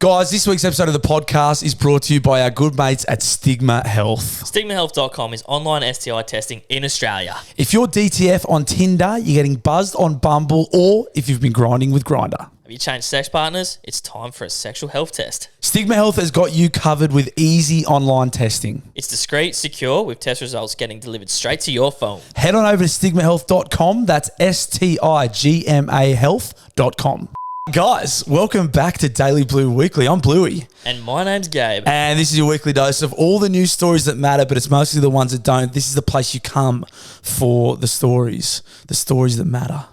Guys, this week's episode of the podcast is brought to you by our good mates at Stigma Health. StigmaHealth.com is online STI testing in Australia. If you're DTF on Tinder, you're getting buzzed on Bumble, or if you've been grinding with Grindr. Have you changed sex partners? It's time for a sexual health test. Stigma Health has got you covered with easy online testing. It's discreet, secure, with test results getting delivered straight to your phone. Head on over to stigmahealth.com. That's STIGMA health.com. Guys, welcome back to Daily Blue Weekly. I'm Bluey. And my name's Gabe. And this is your weekly dose of all the news stories that matter, but it's mostly the ones that don't. This is the place you come for the stories that matter.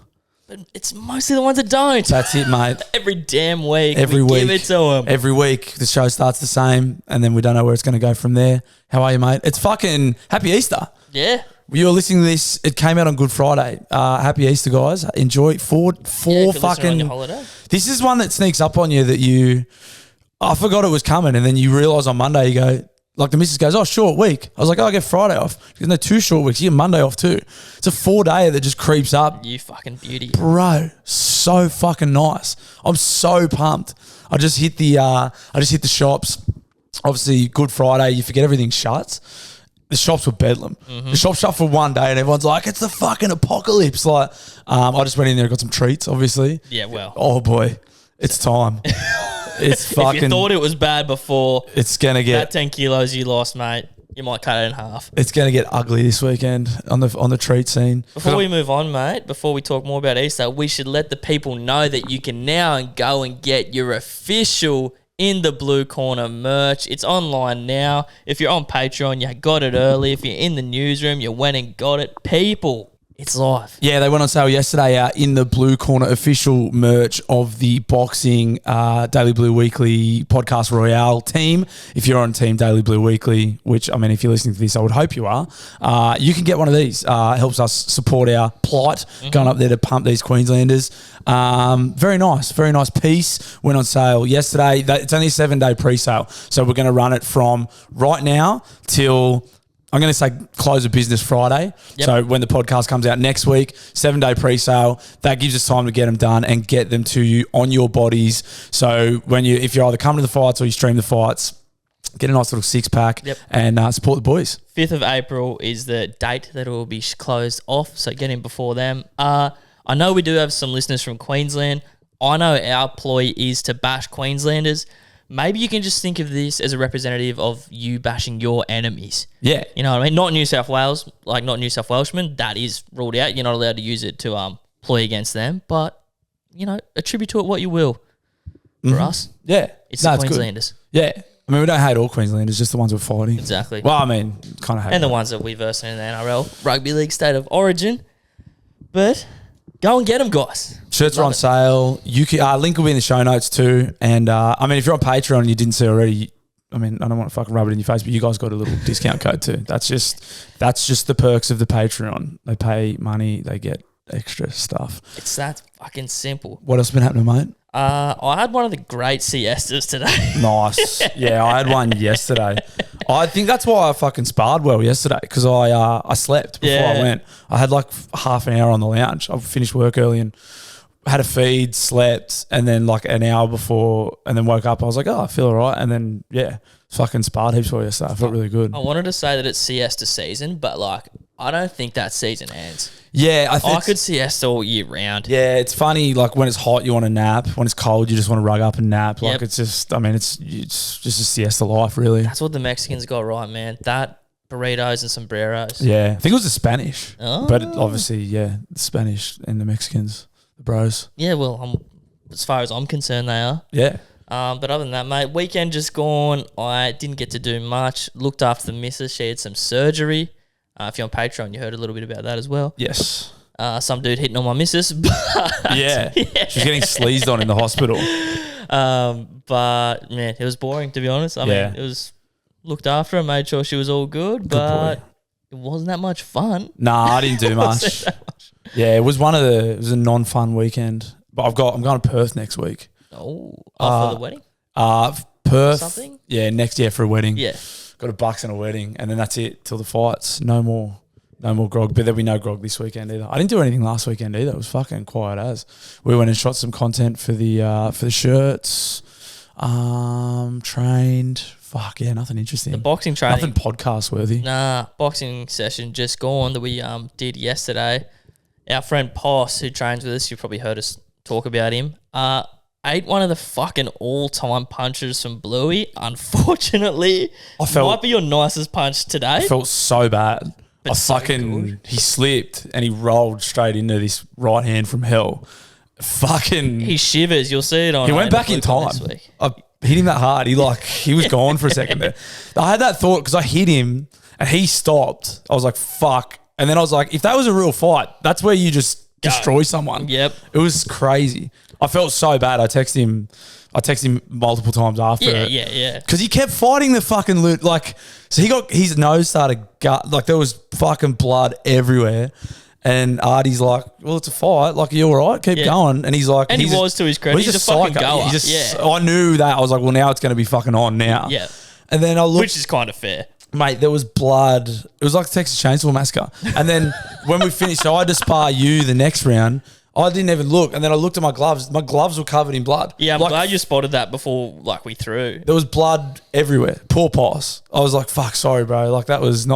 But it's mostly the ones that don't. That's it, mate. Every damn week. Every week. Give it to them. Every week, the show starts the same, and then we don't know where it's going to go from there. How are you, mate? It's fucking happy Easter. Yeah. You're listening to this. It came out on Good Friday. Happy Easter, guys. Enjoy four fucking. On your holiday. This is one that sneaks up on you that you. I forgot it was coming, and then you realise on Monday you go. Like the missus goes, oh, short week. I was like, oh, I get Friday off. She goes, no, 2 short weeks. You get Monday off too. It's a 4-day that just creeps up. You fucking beauty. Bro, so fucking nice. I'm so pumped. I just hit the shops. Obviously, Good Friday, you forget everything shuts. The shops were bedlam. Mm-hmm. The shop shut for 1 day and everyone's like, it's the fucking apocalypse. Like, I just went in there and got some treats, obviously. Yeah, well. Oh boy, it's time. It's fucking. If you thought it was bad before, it's gonna get that 10 kilos you lost, mate. You might cut it in half. It's gonna get ugly this weekend on the treat scene. Before we move on, mate, before we talk more about Easter, we should let the people know that you can now go and get your official In the Blue Corner merch. It's online now. If you're on Patreon, you got it early. If you're in the newsroom, you went and got it. People, it's live. Yeah, they went on sale yesterday. In the Blue Corner official merch of the boxing Daily Blue Weekly Podcast Royale team. If you're on Team Daily Blue Weekly, which, I mean, if you're listening to this, I would hope you are, you can get one of these. Helps us support our plight, going up there to pump these Queenslanders. Very nice piece. Went on sale yesterday. It's only a 7-day pre-sale. So we're going to run it from right now till... I'm going to say close of business Friday. Yep. So when the podcast comes out next week, 7-day pre-sale, that gives us time to get them done and get them to you on your bodies. So if you're either coming to the fights or you stream the fights, get a nice little 6-pack and support the boys. 5th of April is the date that it will be closed off. So get in before them. I know we do have some listeners from Queensland. I know our ploy is to bash Queenslanders. Maybe you can just think of this as a representative of you bashing your enemies. Yeah. You know what I mean? Not New South Wales, like not New South Welshmen. That is ruled out. You're not allowed to use it to ploy against them. But, you know, attribute to it what you will. For us, it's the Queenslanders. Good. Yeah. I mean, we don't hate all Queenslanders, just the ones we're fighting. Exactly. Well, I mean, kind of hate and the ones that we verse in the NRL, Rugby League State of Origin. But... go and get them, guys. Shirts are on sale. You can, link will be in the show notes too. And I mean, if you're on Patreon and you didn't see already, I mean, I don't want to fucking rub it in your face, but you guys got a little discount code too. That's just the perks of the Patreon. They pay money, they get extra stuff. It's that fucking simple. What else been happening, mate? I had one of the great siestas today. Nice. Yeah, I had one yesterday. I think that's why I fucking sparred well yesterday, because I slept before I went. I had like half an hour on the lounge. I finished work early and had a feed, slept, and then like an hour before, and then woke up. I was like, oh, I feel all right. And then, fucking sparred heaps for yesterday. I felt really good. I wanted to say that it's siesta season, but like, I don't think that season ends. Yeah, I could siesta all year round. Yeah, it's funny. Like when it's hot, you want to nap. When it's cold, you just want to rug up and nap. Like it's just, I mean, it's just a siesta life, really. That's what the Mexicans got right, man. That, burritos and sombreros. Yeah, I think it was the Spanish. Oh. But obviously, the Spanish and the Mexicans, the bros. Yeah, well, as far as I'm concerned, they are. Yeah. But other than that, mate, weekend just gone. I didn't get to do much. Looked after the missus. She had some surgery. If you're on Patreon, you heard a little bit about that as well. Yes. Some dude hitting on my missus. But She's getting sleazed on in the hospital. But, man, it was boring, to be honest. I mean, it was looked after her, made sure she was all good, but it wasn't that much fun. Nah, I didn't do much. Yeah, it was it was a non-fun weekend. But I'm going to Perth next week. Oh, for the wedding? Perth. Something? Yeah, next year for a wedding. Yeah. Got a bucks and a wedding, and then that's it till the fights. No more grog, but there'll be no grog this weekend either. I didn't do anything last weekend either. It was fucking quiet as. We went and shot some content for the shirts. Trained. Fuck yeah, nothing interesting. The boxing training. Nothing podcast worthy. Nah, boxing session just gone that we did yesterday. Our friend Poss, who trains with us, you've probably heard us talk about him, ate one of the fucking all-time punches from Bluey. Unfortunately, might be your nicest punch today. I felt so bad. But He slipped and he rolled straight into this right hand from hell. He shivers. You'll see it on. He went back in time. I hit him that hard. He was gone for a second there. I had that thought because I hit him and he stopped. I was like, fuck. And then I was like, if that was a real fight, that's where you just destroy someone. Yep. It was crazy. I felt so bad. I texted him multiple times after it. Yeah. Because he kept fighting the fucking loot. Like, so his nose started like there was fucking blood everywhere. And Artie's like, well, it's a fight. Like, are you all right? Keep going. And he's like... And he was to his credit. He's a fucking goer. I knew that. I was like, well, now it's going to be fucking on now. Yeah. And then I looked... Which is kind of fair. Mate, there was blood. It was like the Texas Chainsaw Massacre. And then when we finished, so I had to spar you the next round. I didn't even look. And then I looked at my gloves. My gloves were covered in blood. Yeah, I'm glad you spotted that before we threw. There was blood everywhere. Poor Poss. I was like, fuck, sorry, bro. Like, that was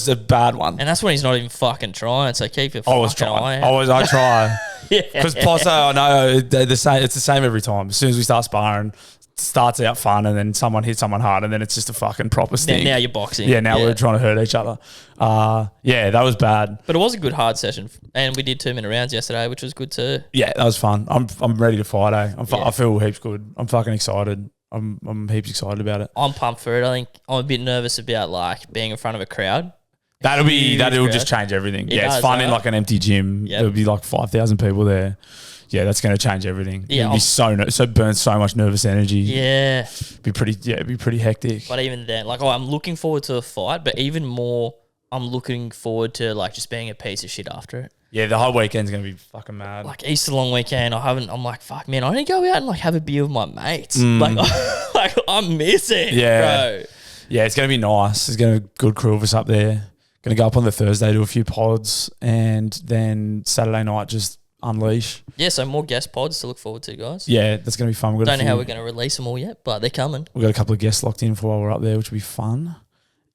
a bad one. And that's when he's not even fucking trying. So keep your fucking eye out. I try. Yeah. Because Poss, I know they're the same. It's the same every time. As soon as we start sparring, it starts out fun and then someone hits someone hard and then it's just a fucking proper sting. Now you're boxing. Yeah, now we're trying to hurt each other. Yeah, that was bad. But it was a good hard session. And we did 2-minute rounds yesterday, which was good too. Yeah, that was fun. I'm ready to fight, eh? I feel heaps good. I'm fucking excited. I'm heaps excited about it. I'm pumped for it. I think I'm a bit nervous about like being in front of a crowd. That'll just change everything. It's fun in like an empty gym. Yep. There'll be like 5,000 people there. Yeah, that's going to change everything. Yeah, it'll be burn so much nervous energy. Yeah, it'd be pretty hectic. But even then, like, I'm looking forward to the fight, but even more, I'm looking forward to like just being a piece of shit after it. Yeah, the whole weekend's going to be fucking mad. Like Easter long weekend, I'm like, fuck, man, I need to go out and like have a beer with my mates. Like I'm missing, bro. Yeah, it's going to be nice. There's going to be a good crew of us up there. Going to go up on the Thursday to a few pods and then Saturday night just unleash. Yeah, so more guest pods to look forward to, guys. Yeah, that's going to be fun. Don't know how we're going to release them all yet, but they're coming. We've got a couple of guests locked in for while we're up there, which will be fun.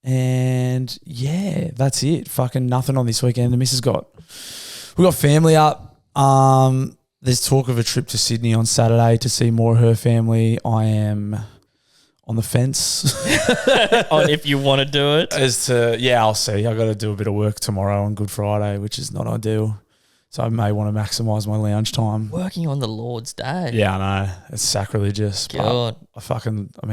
And yeah, that's it. Fucking nothing on this weekend. The missus we got family up. There's talk of a trip to Sydney on Saturday to see more of her family. I am on the fence. On if you want to do it. I'll see. I got to do a bit of work tomorrow on Good Friday, which is not ideal. So I may want to maximise my lounge time. Working on the Lord's Day. Yeah, I know. It's sacrilegious. God. But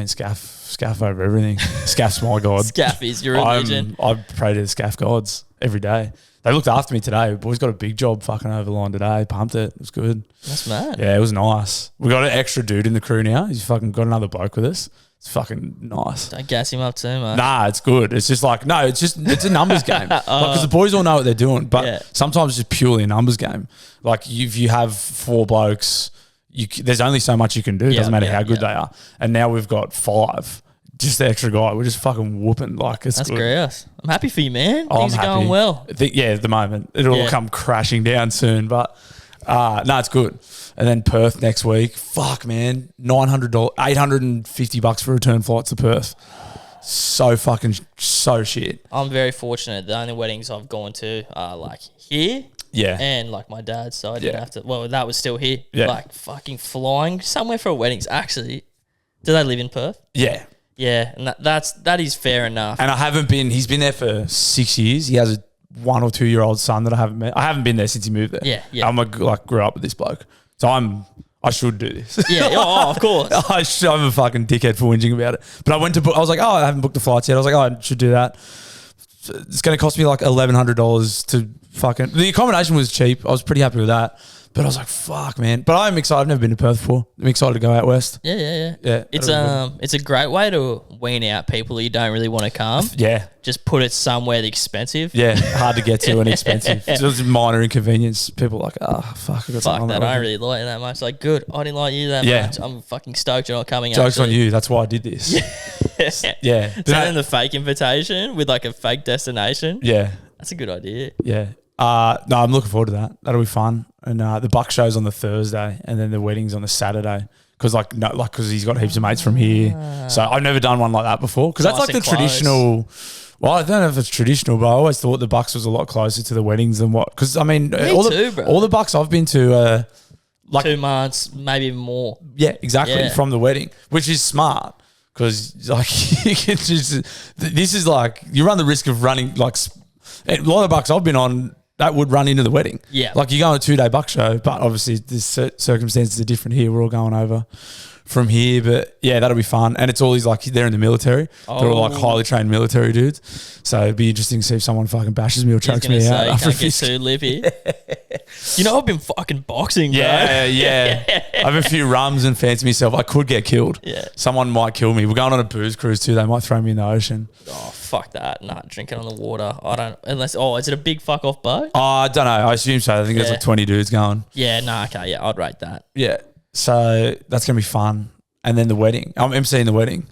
Scaff over everything. Scaff's my God. Scaff is your religion. I pray to the Scaff gods every day. They looked after me today. Boys got a big job fucking over the line today. Pumped it. It was good. That's mad. Yeah, it was nice. We got an extra dude in the crew now. He's fucking got another bloke with us. It's fucking nice. Don't gas him up too much. Nah, it's good. It's just like, it's a numbers game. Because the boys all know what they're doing, but sometimes it's just purely a numbers game. Like if you have 4 blokes, there's only so much you can do. It doesn't matter how good they are. And now we've got 5. Just the extra guy. We're just fucking whooping. Like it's That's good. great. I'm happy for you, man. Things are going well. At the moment. It'll all come crashing down soon, but no, it's good. And then Perth next week. Fuck, man. $900, $850 for return flights to Perth. So shit. I'm very fortunate. The only weddings I've gone to are like here. Yeah. And like my dad's, so I didn't have to. Well, that was still here. Yeah. Like fucking flying somewhere for a weddings. Actually, do they live in Perth? Yeah. Yeah, and that is fair enough. And I haven't been. He's been there for 6 years. He has a 1 or 2 year old son that I haven't met. I haven't been there since he moved there. Yeah. Grew up with this bloke, so I should do this. Yeah, of course. I'm a fucking dickhead for whinging about it. But I went to book. I was like, I haven't booked the flights yet. I was like, I should do that. It's going to cost me like $1,100 to fucking. The accommodation was cheap. I was pretty happy with that. But I was like, fuck, man. But I'm excited. I've never been to Perth before. I'm excited to go out west. Yeah. It's a great way to wean out people you don't really want to come. Yeah. Just put it somewhere that's expensive. Yeah, hard to get to and expensive. It's just minor inconvenience. People are like, fuck, I got something on that. I don't really like it that much. Like, good. I didn't like you that much. I'm fucking stoked you're not coming. Joke's on you. That's why I did this. Yeah. Send the fake invitation with like a fake destination. Yeah. That's a good idea. Yeah. No, I'm looking forward to that. That'll be fun. And the Buck show's on the Thursday and then the wedding's on the Saturday. because he's got heaps of mates from here. So I've never done one like that before because that's Nice like the and close. traditional. Well, I don't know if it's traditional, but I always thought the Bucks was a lot closer to the weddings than what. Because I mean, too, bro. all the Bucks I've been to, like 2 months, maybe even more. yeah, exactly Yeah. from the wedding, which is smart because like you can just this is like you run the risk of running like a lot of Bucks I've been on that would run into the wedding. Yeah. like you go on a 2-day Buck show, but obviously the circumstances are different here. We're all going over from here, but yeah, that'll be fun. And it's all these like they're in the military. They're all like highly trained military dudes. So it'd be interesting to see if someone fucking bashes me or chokes me out. After Can't get too lippy. You know, I've been fucking boxing, bro. Yeah. I have a few rums and fancy myself. I could get killed. Yeah. Someone might kill me. We're going on a booze cruise too. They might throw me in the ocean. Oh, fuck that. Nah, drinking on the water. I don't, unless, is it a big fuck off boat? I don't know. I assume so. I think there's Yeah. like 20 dudes going. Yeah, nah, okay, yeah, I'd rate that. Yeah. So that's going to be fun. And then the wedding. I'm emceeing the wedding.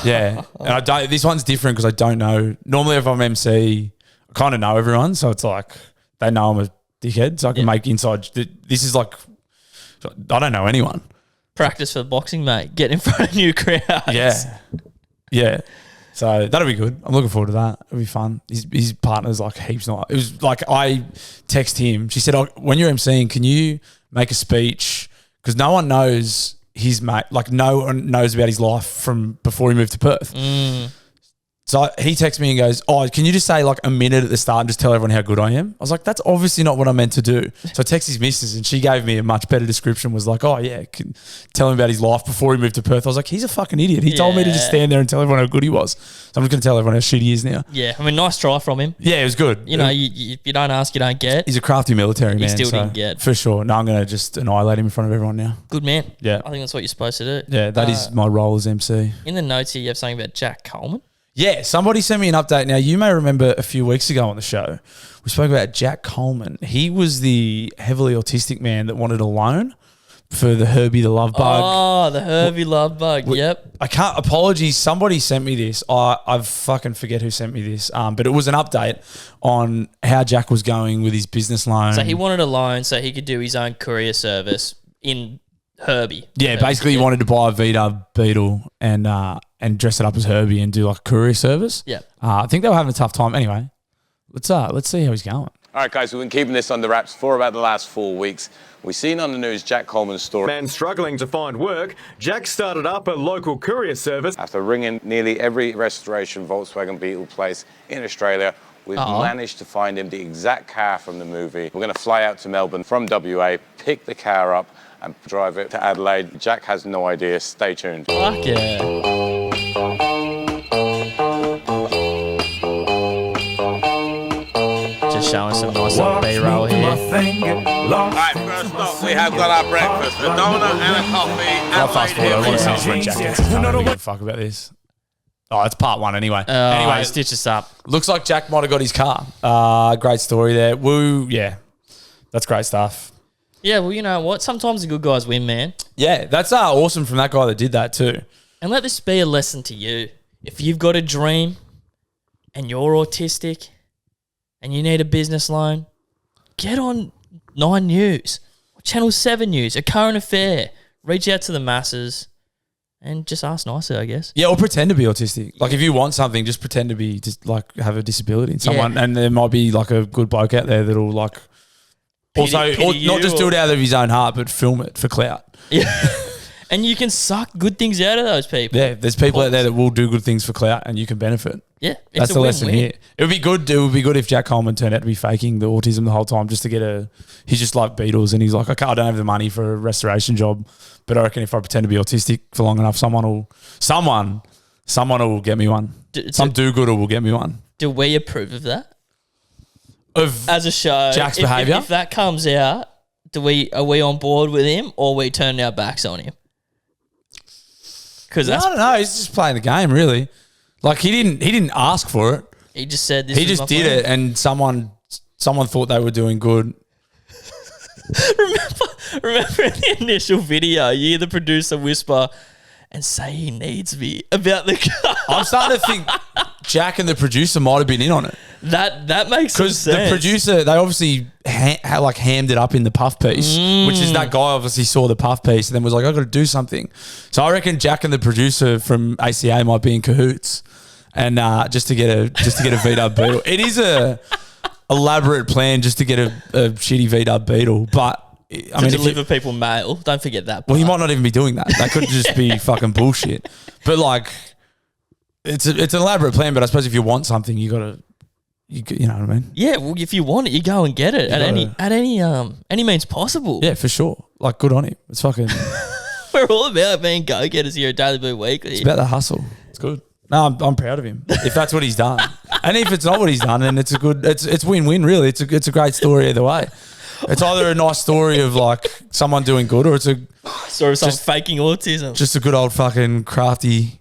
Yeah. And this one's different because I don't know. Normally if I'm MC, I kind of know everyone. So it's like they know I'm a dickhead. So I can make inside. This is like, I don't know anyone. Practice for boxing, mate. Get in front of new crowds. Yeah. So that'll be good. I'm looking forward to that. It'll be fun. His partner's like heaps nice. It was like I text him. She said, when you're emceeing, can you make a speech? Because no one knows his mate. Like no one knows about his life from before he moved to Perth. So he texts me and goes, can you just say like a minute at the start and just tell everyone how good I am? I was like, that's obviously not what I meant to do. So I text his missus and she gave me a much better description, was like, tell him about his life before he moved to Perth. I was like, he's a fucking idiot. He told me to just stand there and tell everyone how good he was. So I'm just going to tell everyone how shit he is now. Yeah, I mean, nice try from him. Yeah, it was good. You know, you don't ask, you don't get. He's a crafty military man. He still didn't get. For sure. No, I'm going to just annihilate him in front of everyone now. Good man. Yeah. I think that's what you're supposed to do. Yeah, that is my role as MC. In the notes here, you have something about Jack Coleman. Yeah, somebody sent me an update. Now, you may remember a few weeks ago on the show, we spoke about Jack Coleman. He was the heavily autistic man that wanted a loan for the Herbie the Love Bug. Oh, the Herbie Love Bug. Yep. Apologies. Somebody sent me this. I fucking forget who sent me this. But it was an update on how Jack was going with his business loan. So he wanted a loan so he could do his own courier service in Herbie. Yeah, basically he wanted to buy a Vita Beetle and dress it up as Herbie and do like a courier service. Yeah. I think they were having a tough time. Anyway, let's see how he's going. All right, guys, we've been keeping this under wraps for about the last 4 weeks. We've seen on the news Jack Coleman's story. Man struggling to find work, Jack started up a local courier service. After ringing nearly every restoration Volkswagen Beetle place in Australia, we've managed to find him the exact car from the movie. We're going to fly out to Melbourne from WA, pick the car up and drive it to Adelaide. Jack has no idea. Stay tuned. Fuck yeah. Just showing some nice little B-roll here. All right, first up, we have got our breakfast, a donut and a coffee. I'll fast forward. I want to see when Jack gets. I don't really give a fuck about this. Oh, it's part one anyway. Anyway, stitch us up. Looks like Jack might have got his car. Great story there. Woo, yeah. That's great stuff. Yeah, well, you know what? Sometimes the good guys win, man. Yeah, that's awesome from that guy that did that too. And let this be a lesson to you. If you've got a dream and you're autistic and you need a business loan, get on 9 News, or Channel 7 News, A Current Affair. Reach out to the masses and just ask nicely, I guess. Yeah, or pretend to be autistic. Like if you want something, just pretend to be just like have a disability in someone, and there might be like a good bloke out there that'll like Pity not just you, do it out of his own heart, but film it for clout. Yeah. And you can suck good things out of those people. Yeah, there's people out there that will do good things for clout, and you can benefit. Yeah, that's the lesson here. It would be good. It would be good if Jack Coleman turned out to be faking the autism the whole time, just to get he's just like Beatles, and he's like, okay, I don't have the money for a restoration job, but I reckon if I pretend to be autistic for long enough, someone will get me one. Some do-gooder will get me one. Do we approve of that? As a show, Jack's behaviour? If that comes out, are we on board with him, or are we turning our backs on him? Because I don't know. He's just playing the game, really. Like he didn't ask for it. He just said this. He just did it, and someone thought they were doing good. Remember in the initial video, you hear the producer whisper and say he needs me about the car. I'm starting to think Jack and the producer might have been in on it. That makes some Because sense. the producer, they obviously hammed it up in the puff piece, which is that guy obviously saw the puff piece and then was like, I got to do something. So I reckon Jack and the producer from ACA might be in cahoots, and just to get a V-dub Beetle. It is a elaborate plan just to get a shitty V-dub Beetle, but I mean, deliver people mail. Don't forget that part. well, he might not even be doing that. That could just be fucking bullshit. But like, it's an elaborate plan. But I suppose if you want something, you gotta. You know what I mean? Yeah, well, if you want it, you go and get it at any means possible. Yeah, for sure. Like, good on him. It's fucking. We're all about being go-getters here at Daily Blue Weekly. It's about the hustle. It's good. No, I'm proud of him. If that's what he's done, and if it's not what he's done, then it's a good. It's win-win. Really, it's a great story either way. It's either a nice story of like someone doing good, or it's a Sort of some faking autism. just a good old fucking crafty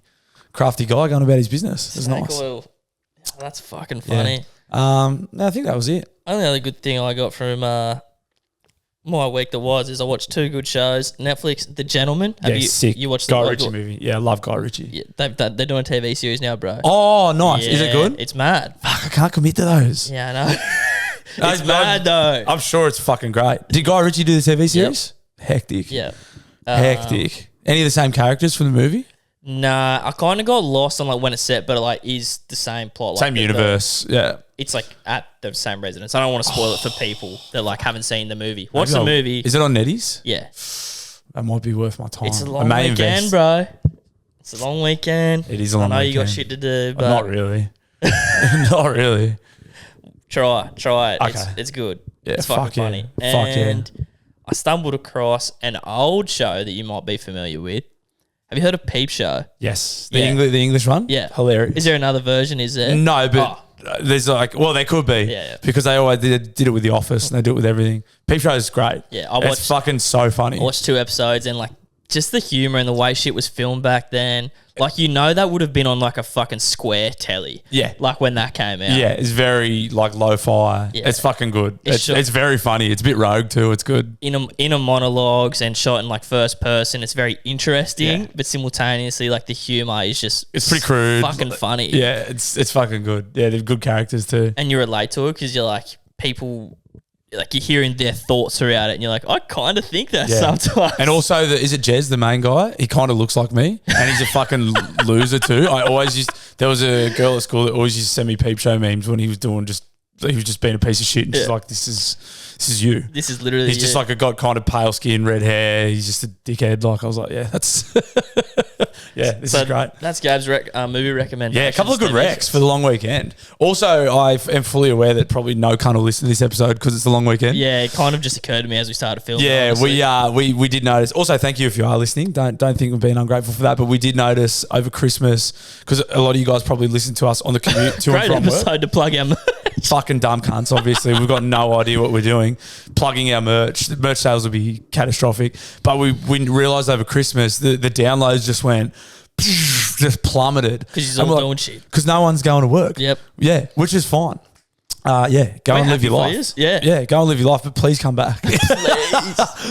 guy going about his business. It's Snake nice. oil. Oh, that's fucking funny. No, I think that was it. Only other good thing I got from my week is I watched 2 good shows. Netflix, The Gentleman. Sick. You watched Guy the Ritchie movie? Yeah, I love Guy Ritchie. Yeah, they're doing a TV series now, bro. Oh, nice. Is it Yeah, good? It's mad. Fuck, I can't commit to those. Yeah, I know. It's mad though. I'm sure it's fucking great. Did Guy Ritchie do the TV series? Hectic. Yeah. Hectic. Any of the same characters from the movie? Nah, I kind of got lost on like when it's set, but it like is the same plot. Like Same universe. Yeah. It's like at the same residence. I don't want to spoil it for people that like haven't seen the movie. Watch the movie. Is it on Netties? Yeah. That might be worth my time. It's a I long may weekend, invest. bro. It's a long weekend. It is a long I know you got weekend. shit to do, but Not really. Not really. try it. Okay. It's good. Yeah, it's fucking fuck yeah. funny. Fuck yeah. And I stumbled across an old show that you might be familiar with. Have you heard of Peep Show? Yes. Yeah. The English one? Yeah. Hilarious. Is there another version? Is there? No, but there's like, well, there could be. Yeah. Because they always did it with The Office and they do it with everything. Peep Show is great. Yeah, it's fucking so funny. I watched 2 episodes and like just the humor and the way shit was filmed back then. Like, you know, that would have been on like a fucking square telly. Yeah. Like when that came out. Yeah, it's very like lo-fi. Yeah. It's fucking good. It's It's very funny. It's a bit rogue too. It's good. Inner monologues and shot in like first person. It's very interesting, Yeah. but simultaneously like the humor is just It's pretty crude. fucking funny. Yeah, it's fucking good. Yeah, they're good characters too. And you relate to it because you're like people, like you're hearing their thoughts throughout it, and you're like, I kind of think that Yeah. sometimes. And also, is it Jez, the main guy? He kind of looks like me, and he's a fucking loser too. There was a girl at school that always used to send me Peep Show memes when he was just being a piece of shit, and she's Yeah. like, this is you. This is literally He's just like a got kind of pale skin, red hair. He's just a dickhead. Like I was like, yeah, that's this is great. That's Gab's movie recommendation. Yeah, a couple of good recs for the long weekend. Also, I am fully aware that probably no cunt will listen to this episode because it's the long weekend. Yeah, it kind of just occurred to me as we started filming. Yeah, honestly. we did notice. Also, thank you if you are listening. Don't think we're being ungrateful for that, but we did notice over Christmas because a lot of you guys probably listen to us on the commute to and Great from work. episode to plug our merch. Fucking dumb cunts, obviously. We've got no idea what we're doing. Plugging our merch. The merch sales will be catastrophic. But we realised over Christmas the downloads just went just plummeted. Because you're all doing shit. Because no one's going to work. Yep. Yeah, which is fine. Go We're and live happy your for life. yous. Yeah. Yeah, go and live your life, but please come back.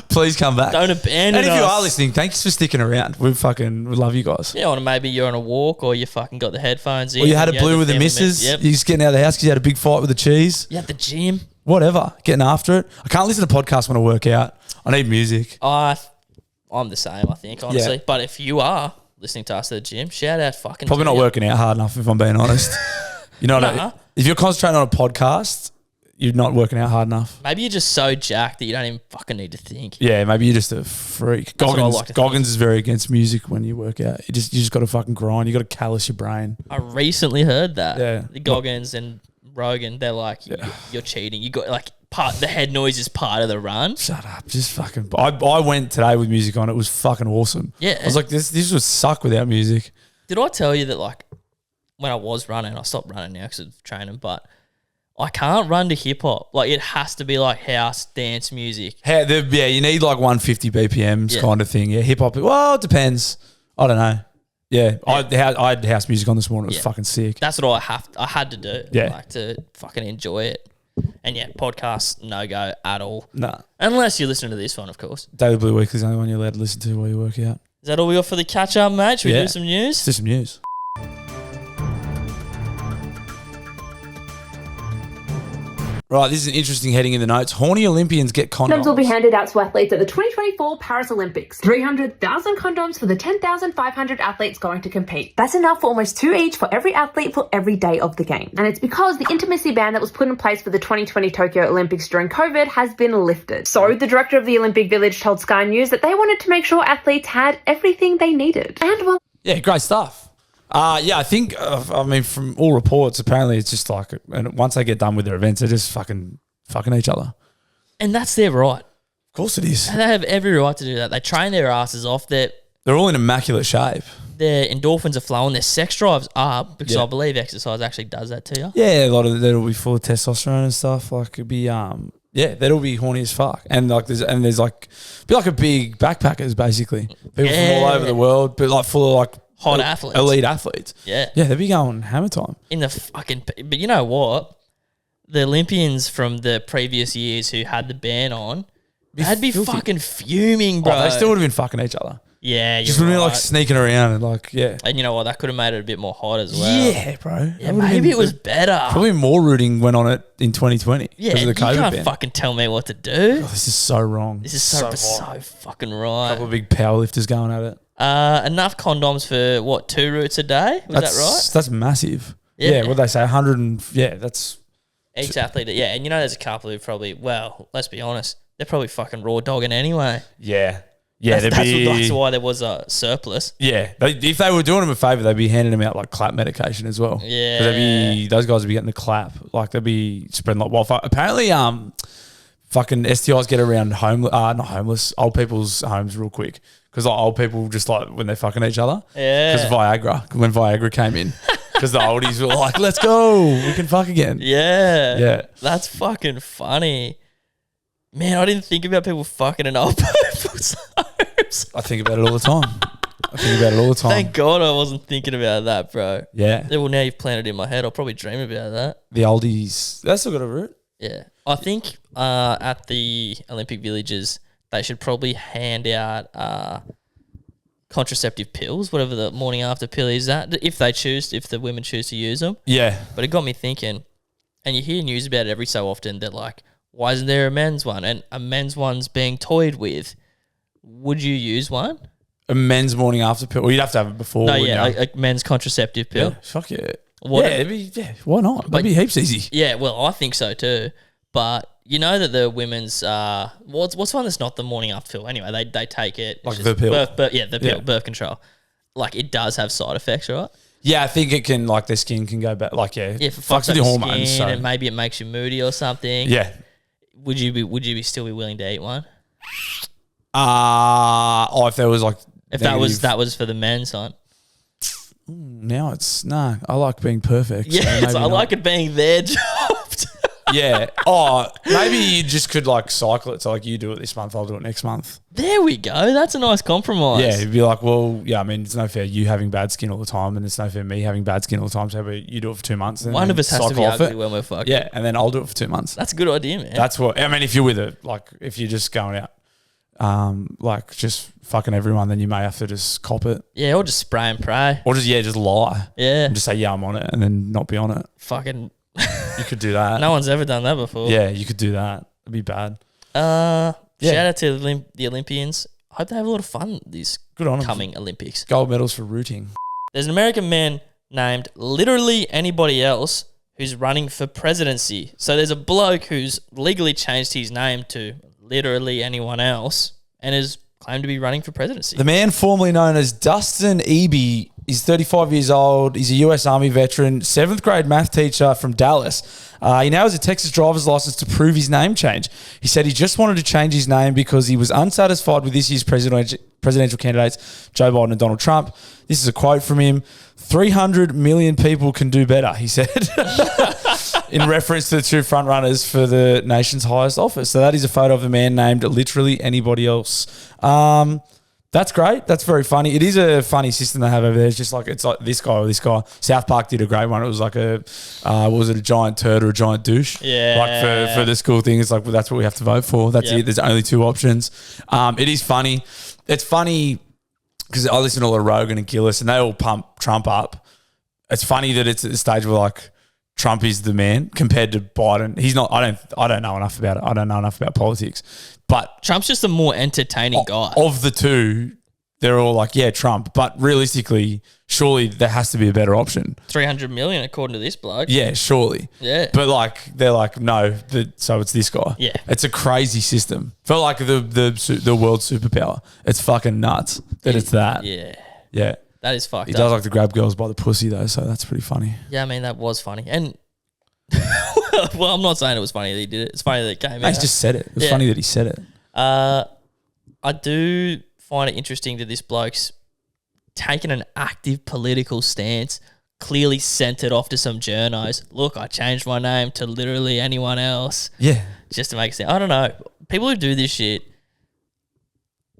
Please come back. Don't abandon And if you us. are listening, thanks for sticking around. We love you guys. Yeah, or maybe you're on a walk or you fucking got the headphones in. Or you had a and blue with the family missus. Yep. You're just getting out of the house because you had a big fight with the cheese. You at the gym. Whatever. Getting after it. I can't listen to podcasts when I work out. I need music. I'm the same, I think, honestly. Yeah. But if you are listening to us at the gym, shout out fucking Probably to not you. working out hard enough if I'm being honest. You know what Nah. if you're concentrating on a podcast, you're not working out hard enough. Maybe you're just so jacked that you don't even fucking need to think. Yeah, maybe you're just a freak. That's what I Goggins, like to think. Goggins is very against music when you work out. You just got to fucking grind. You got to callous your brain. I recently heard that. Yeah. The Goggins and Rogan, they're like, you're cheating. You got like the head noise is part of the run. Shut up. Just fucking. I went today with music on. It was fucking awesome. Yeah. I was like, this would suck without music. Did I tell you that like when I was running, I stopped running now because of training, but I can't run to hip hop. Like it has to be like house dance music. You need like 150 BPMs Yeah. kind of thing. Yeah, hip hop. Well, it depends. I don't know. Yeah, I had house music on this morning. It was Yeah. fucking sick. That's what I had to do. Yeah. Like to fucking enjoy it. And yeah, podcasts no go at all. Nah. Unless you listen to this one, of course. Daily Blue Weekly is the only one you're allowed to listen to while you work out. Is that all we got for the catch up, mate? Should we Yeah. do some news? Let's do some news. Right, this is an interesting heading in the notes. Horny Olympians get condoms. Condoms will be handed out to athletes at the 2024 Paris Olympics. 300,000 condoms for the 10,500 athletes going to compete. That's enough for almost 2 each for every athlete for every day of the game. And it's because the intimacy ban that was put in place for the 2020 Tokyo Olympics during COVID has been lifted. So the director of the Olympic Village told Sky News that they wanted to make sure athletes had everything they needed. And well, yeah, great stuff. I think, from all reports, apparently it's just like, and once they get done with their events, they're just fucking each other. And that's their right. Of course it is. And they have every right to do that. They train their asses off. They're all in immaculate shape. Their endorphins are flowing. Their sex drive's up because Yeah. I believe exercise actually does that to you. Yeah, a lot of that'll be full of testosterone and stuff. Like it'd be, that'll be horny as fuck. And there's like, be like a big backpackers basically. People from all over the world, but like full of like hot athletes, elite athletes. Yeah, they'd be going hammer time in the fucking. But you know what? The Olympians from the previous years who had the ban on, they'd be filthy. fucking fuming, bro. Oh, they still would have been fucking each other. Yeah, just would have been like sneaking around and like And you know what? That could have made it a bit more hot as well. Yeah, bro. Yeah, maybe it was better. Probably more rooting went on it in 2020 Yeah, because you of the COVID can't ban. fucking tell me what to do. Oh, this is so wrong. This is so fucking right. A couple of big powerlifters going at it. Enough condoms for what, 2 routes a day? Was that right? That's massive. Yeah. Yeah, what they say, 100 and that's Each athlete, yeah. And you know, there's a couple who probably, well, let's be honest, they're probably fucking raw dogging anyway. yeah. That's why there was a surplus. Yeah, if they were doing them a favour, they'd be handing them out like clap medication as well. Yeah. 'Cause those guys would be getting the clap, like they'd be spreading like wildfire. Apparently, fucking STIs get around not homeless, old people's homes real quick because like old people just like when they're fucking each other. Yeah. Because when Viagra came in, because the oldies were like, "Let's go, we can fuck again." Yeah. Yeah. That's fucking funny. Man, I didn't think about people fucking in old people's homes. I think about it all the time. Thank God I wasn't thinking about that, bro. Yeah. Well, now you've planted it in my head. I'll probably dream about that. The oldies, that's still got a root. Yeah. I think at the Olympic Villages, they should probably hand out contraceptive pills, whatever the morning after pill is that, if the women choose to use them. Yeah. But it got me thinking, and you hear news about it every so often, that like, why isn't there a men's one? And a men's one's being toyed with. Would you use one? A men's morning after pill. Well, you'd have to have it before. No, yeah, a men's contraceptive pill. Yeah, fuck yeah. What- Why not? That'd be heaps easy. Yeah, well, I think so too. But you know that the women's what's one that's not the morning after pill? Anyway, they take it. Like It's the pill. the pill, Yeah. birth control. Like it does have side effects, right? Yeah, I think it can, like, their skin can go back. Like, Yeah, for fucks with your hormones. skin, So. and maybe it makes you moody or something. Yeah. Would you still be willing to eat one? If there was like, If negative- that was for the men's one. now it's I like being perfect. so Yeah, maybe I not. like it being their job. Yeah. Maybe you just could like cycle it. So like you do it this month, I'll do it next month. There we go. That's a nice compromise. Yeah, it'd be like, well, yeah. I mean, it's no fair you having bad skin all the time, and it's no fair me having bad skin all the time. So how about you do it for 2 months. And One then of us has to cycle be off ugly it. when we're fucking. Yeah, and then I'll do it for 2 months. That's a good idea, man. That's what I mean. If you're with it, like if you're just going out, like just fucking everyone, then you may have to just cop it, yeah, or just spray and pray. or just lie, Yeah. and just say yeah I'm on it, and then not be on it. Fucking You could do that. no one's ever done that before. Yeah, you could do that. It'd be bad. Shout Yeah. out to the Olympians. I hope they have a lot of fun these Good on 'em. coming Olympics. Gold medals for rooting. There's an American man named literally anybody else who's running for presidency. So there's a bloke who's legally changed his name to literally anyone else and is claimed to be running for presidency. The man formerly known as Dustin Eby is 35 years old. He's a US Army veteran, 7th grade math teacher from Dallas. He now has a Texas driver's license to prove his name change. He said he just wanted to change his name because he was unsatisfied with this year's presidential candidates, Joe Biden and Donald Trump. This is a quote from him. 300 million people can do better, he said, in reference to the two frontrunners for the nation's highest office. So that is a photo of a man named literally anybody else. That's great. That's very funny. It is a funny system they have over there. It's just like, it's like this guy or this guy. South Park did a great one. It was like was it a giant turd or a giant douche? Yeah. Like for the school thing, it's like, well, that's what we have to vote for. That's Yep. it. There's only two options. It is funny. It's funny because I listen to a lot of Rogan and Gillis and they all pump Trump up. It's funny that it's at the stage where like Trump is the man compared to Biden. He's not. I don't know enough about it. I don't know enough about politics. But Trump's just a more entertaining guy. Of the two, they're all like, yeah, Trump. But realistically, surely there has to be a better option. 300 million according to this bloke. Yeah, surely. Yeah. But like, they're like, no. So it's this guy. Yeah. It's a crazy system. Felt like the world superpower. It's fucking nuts that it's that. Yeah. Yeah. That is fucked He up. does like to grab girls by the pussy though, so that's pretty funny. Yeah, I mean, that was funny. And, well, I'm not saying it was funny that he did it. It's funny that it came No, out. he just said it. It was funny that he said it. I do find it interesting that this bloke's taken an active political stance, clearly sent it off to some journos. Look, I changed my name to literally anyone else. Yeah. Just to make sense. I don't know. People who do this shit,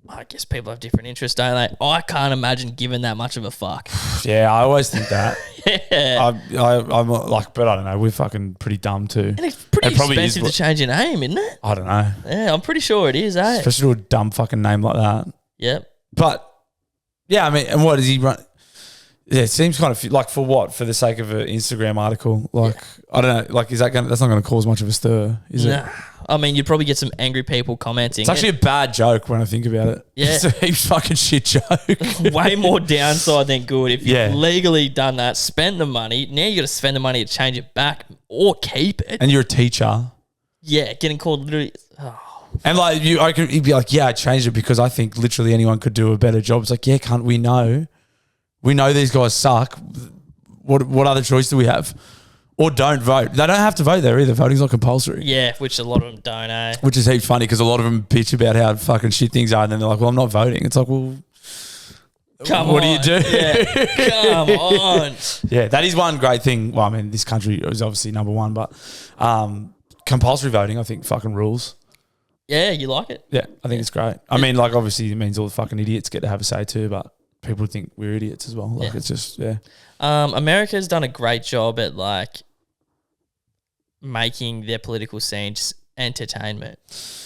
I guess people have different interests, don't they? I can't imagine giving that much of a fuck. Yeah, I always think that. Yeah. I'm like, but I don't know. We're fucking pretty dumb too. And it's pretty It probably expensive is to change your name, isn't it? I don't know. Yeah, I'm pretty sure it is, eh? Especially to a dumb fucking name like that. Yep. But yeah, I mean, and what does he run? Yeah, it seems kind of like for what? For the sake of an Instagram article, like I don't know, like is that that's not going to cause much of a stir, is it? Nah. I mean, you'd probably get some angry people commenting. It's actually a bad joke when I think about it. Yeah. It's a heaps fucking shit joke. way more downside than good. If you've Yeah. legally done that, spend the money. Now you got to spend the money to change it back or keep it. And you're a teacher. Yeah, getting called literally. And like you'd be like, yeah, I changed it because I think literally anyone could do a better job. It's like, yeah, can't we know? We know these guys suck. What other choice do we have? Or don't vote. They don't have to vote there either. Voting's not compulsory. Yeah, which a lot of them don't, eh? Which is heaps funny because a lot of them bitch about how fucking shit things are, and then they're like, well, I'm not voting. It's like, well, what do you do? Yeah. Come on. Yeah, that is one great thing. Well, I mean, this country is obviously number one, but compulsory voting, I think, fucking rules. Yeah, you like it? Yeah, I think it's great. I mean, like, obviously, it means all the fucking idiots get to have a say too, but people think we're idiots as well. Like, it's just, yeah. America's done a great job at, like, making their political scene just entertainment.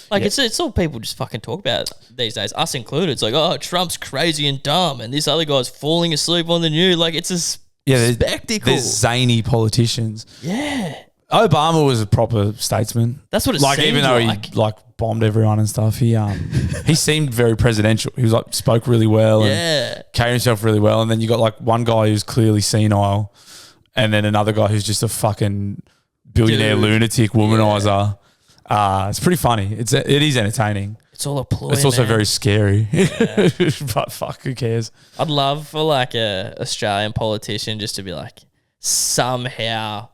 Like, it's all people just fucking talk about these days, us included. It's like, oh, Trump's crazy and dumb, and this other guy's falling asleep on the news. Like, it's a spectacle. There's zany politicians. Yeah. Obama was a proper statesman. That's what it like, seemed even though like. he like bombed everyone and stuff, he seemed very presidential. He was like spoke really well and carried himself really well. And then you got like one guy who's clearly senile, and then another guy who's just a fucking billionaire lunatic womanizer. It's pretty funny. It is entertaining. It's all a ploy. It's also man. very scary. But fuck, who cares? I'd love for like a Australian politician just to be like somehow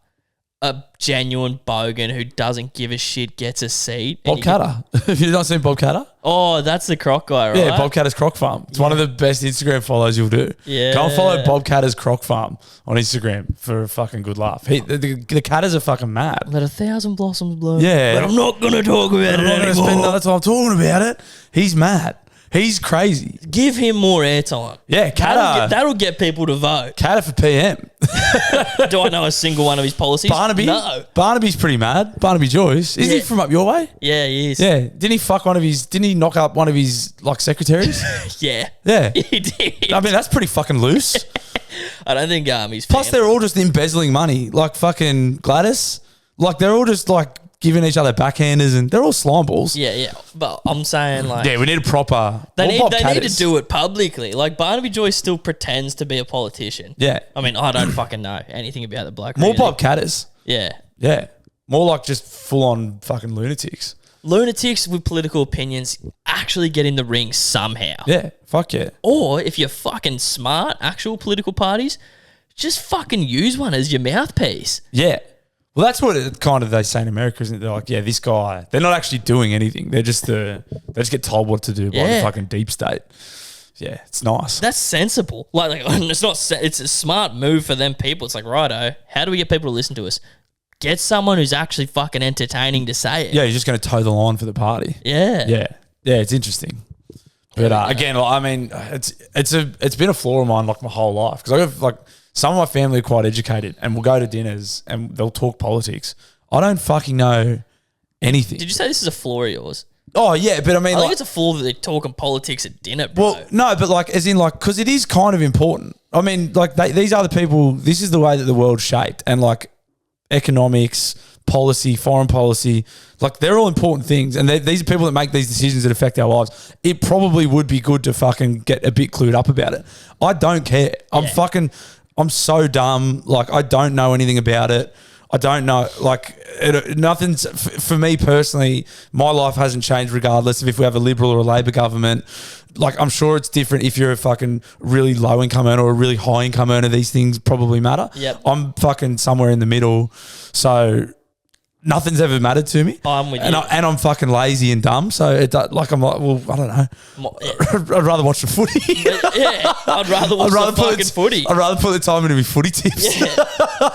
a genuine bogan who doesn't give a shit gets a seat. Bob Catter. Have you not seen Bob Catter? Oh, that's the croc guy, right? Yeah, Bob Catter's Croc Farm. It's one of the best Instagram follows you'll do. Yeah. Go and follow Bob Catter's Croc Farm on Instagram for a fucking good laugh. The Catters are fucking mad. Let 1,000 blossoms bloom. Yeah. But I'm not going to talk about it anymore. That's why I'm talking about it. He's mad. He's crazy. Give him more airtime. Yeah, Catter. That'll get people to vote. Catter for PM. Do I know a single one of his policies? Barnaby? No. Barnaby's pretty mad. Barnaby Joyce. Isn't he from up your way? Yeah, he is. Yeah. Didn't he knock up one of his like secretaries? Yeah. Yeah. He did. I mean, that's pretty fucking loose. I don't think he's Plus, they're all just embezzling money, like fucking Gladys. Like, they're all just like giving each other backhanders, and they're all slime balls. Yeah. But I'm saying, like, Yeah, we need a proper. They need to do it publicly. Like, Barnaby Joyce still pretends to be a politician. Yeah. I mean, I don't fucking know anything about the bloke. More really. Bob Catters. Yeah. Yeah. More like just full on fucking lunatics. Lunatics with political opinions actually get in the ring somehow. Yeah. Fuck yeah. Or if you're fucking smart, actual political parties, just fucking use one as your mouthpiece. Yeah. Well, that's what they say in America, isn't it? They're like, yeah, this guy. They're not actually doing anything. They just get told what to do by the fucking deep state. Yeah, it's nice. That's sensible. Like it's not. It's a smart move for them people. It's like, righto, how do we get people to listen to us? Get someone who's actually fucking entertaining to say it. Yeah, you're just going to toe the line for the party. Yeah. Yeah. Yeah, it's interesting. But again, I mean, it's been a flaw of mine like my whole life because I have like some of my family are quite educated and we'll go to dinners and they'll talk politics. I don't fucking know anything. Did you say this is a flaw of yours? Oh yeah, but I mean, I think it's a flaw that they're talking politics at dinner, bro. Well, no, but like as in like because it is kind of important. I mean, like these other people. This is the way that the world's shaped, and like economics, policy, foreign policy, like they're all important things. And these are people that make these decisions that affect our lives. It probably would be good to fucking get a bit clued up about it. I don't care. I'm so dumb. Like, I don't know anything about it. I don't know. Like, nothing's, for me personally, my life hasn't changed regardless of if we have a Liberal or a Labor government. Like, I'm sure it's different if you're a fucking really low income earner or a really high income earner. These things probably matter. Yep. I'm fucking somewhere in the middle. So nothing's ever mattered to me. I'm with you. And I'm fucking lazy and dumb. So I'm like, well, I don't know. I'd rather watch the footy. I'd rather watch the fucking footy. I'd rather put the time into my footy tips. Yeah.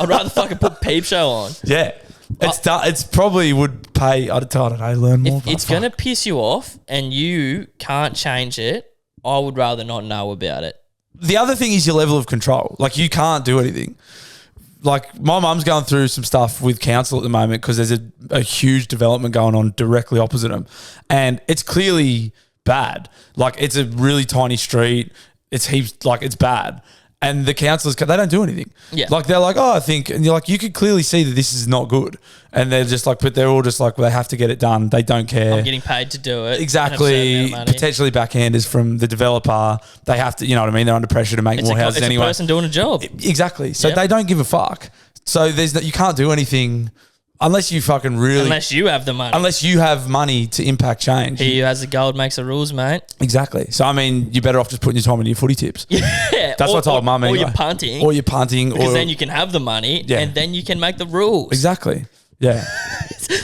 I'd rather fucking put Peep Show on. Yeah. It's probably would pay, I don't know, learn more. If it's going to piss you off and you can't change it, I would rather not know about it. The other thing is your level of control. Like, you can't do anything. Like, my mum's going through some stuff with council at the moment because there's a huge development going on directly opposite them. And it's clearly bad. Like, it's a really tiny street. It's heaps, like, it's bad. And the councillors, they don't do anything. Yeah. Like, they're like, I think, and you're like, you could clearly see that this is not good. And they're just like, but they're all just like, well, they have to get it done. They don't care. I'm getting paid to do it. Exactly. Potentially backhanders from the developer. They have to, you know what I mean? They're under pressure to make more houses anyway. It's a person doing a job. Exactly. So they don't give a fuck. So you can't do anything unless you fucking really... Unless you have the money. Unless you have money to impact change. He who has the gold makes the rules, mate. Exactly. So, I mean, you're better off just putting your time into your footy tips. Yeah. That's what I told mum anyway. Or you're punting. Or you're punting. Because then you can have the money and then you can make the rules. Exactly. Yeah.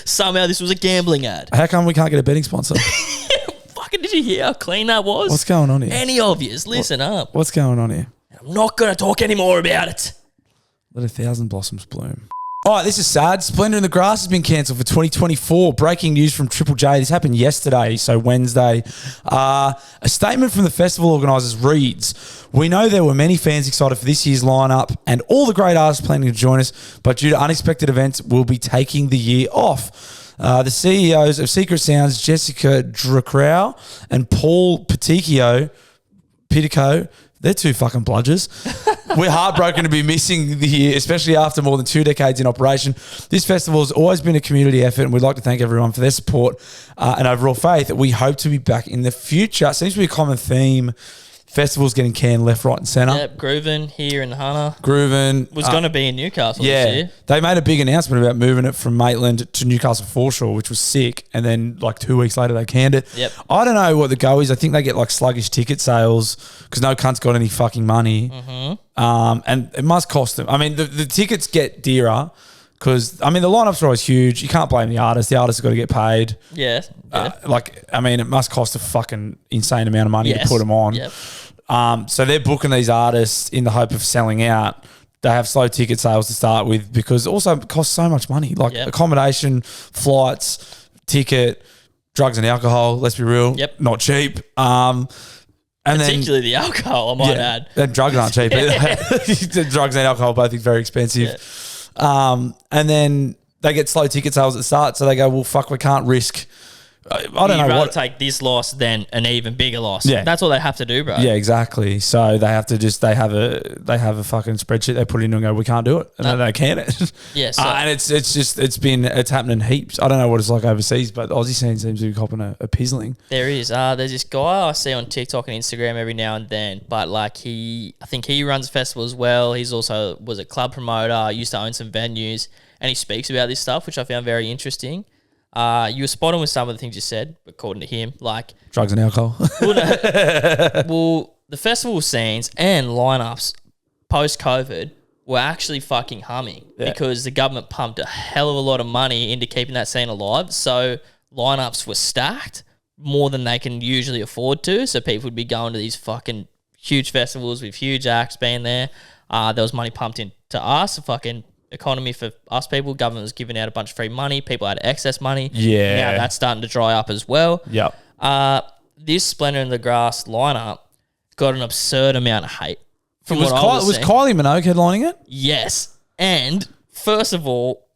Somehow this was a gambling ad. How come we can't get a betting sponsor? Fucking did you hear how clean that was? What's going on here? Any of yous, listen up. What's going on here? I'm not going to talk any more about it. Let 1,000 blossoms bloom. All right, this is sad. Splendor in the Grass has been cancelled for 2024. Breaking news from Triple J. This happened yesterday, so Wednesday. A statement from the festival organisers reads, "We know there were many fans excited for this year's lineup and all the great artists planning to join us, but due to unexpected events, we'll be taking the year off." The CEOs of Secret Sounds, Jessica Dracrow and Paul Petico, they're two fucking bludgers. We're heartbroken to be missing the year, especially after more than 2 decades in operation. This festival has always been a community effort, and we'd like to thank everyone for their support and overall faith. We hope to be back in the future. It seems to be a common theme. Festivals getting canned left, right and centre. Yep, Grooven here in Hunter. Grooven. Was going to be in Newcastle this year. They made a big announcement about moving it from Maitland to Newcastle Foreshore, which was sick. And then like 2 weeks later, they canned it. Yep. I don't know what the go is. I think they get like sluggish ticket sales because no cunt's got any fucking money. Mm-hmm. And it must cost them. I mean, the tickets get dearer because, I mean, the lineups are always huge. You can't blame the artist. The artists have got to get paid. Yeah. It must cost a fucking insane amount of money to put them on. Yep. So they're booking these artists in the hope of selling out. They have slow ticket sales to start with because also it costs so much money. Like accommodation, flights, ticket, drugs and alcohol, let's be real. Yep. Not cheap. Particularly the alcohol, I might add. And drugs aren't cheap either. Drugs and alcohol both are very expensive. Yeah. And then they get slow ticket sales at the start, so they go, well, fuck, we can't risk... I don't know. You'd rather take this loss than an even bigger loss. Yeah. That's what they have to do, bro. Yeah, exactly. So they have to they have a fucking spreadsheet they put in and go, we can't do it. And then they can it. Yeah. So and it's happening heaps. I don't know what it's like overseas, but the Aussie scene seems to be copping a pizzling. There is. There's this guy I see on TikTok and Instagram every now and then, but like I think he runs a festival as well. He's also was a club promoter, used to own some venues, and he speaks about this stuff, which I found very interesting. You were spot on with some of the things you said, according to him, like drugs and alcohol. Well, the festival scenes and lineups post-COVID were actually fucking humming because the government pumped a hell of a lot of money into keeping that scene alive. So lineups were stacked more than they can usually afford to. So people would be going to these fucking huge festivals with huge acts being there. There was money pumped into us, fucking economy for us people. Government was giving out a bunch of free money. People had excess money. Yeah. Now that's starting to dry up as well. Yep. This Splendor in the Grass lineup got an absurd amount of hate. Was Kylie Minogue headlining it? Yes. And first of all,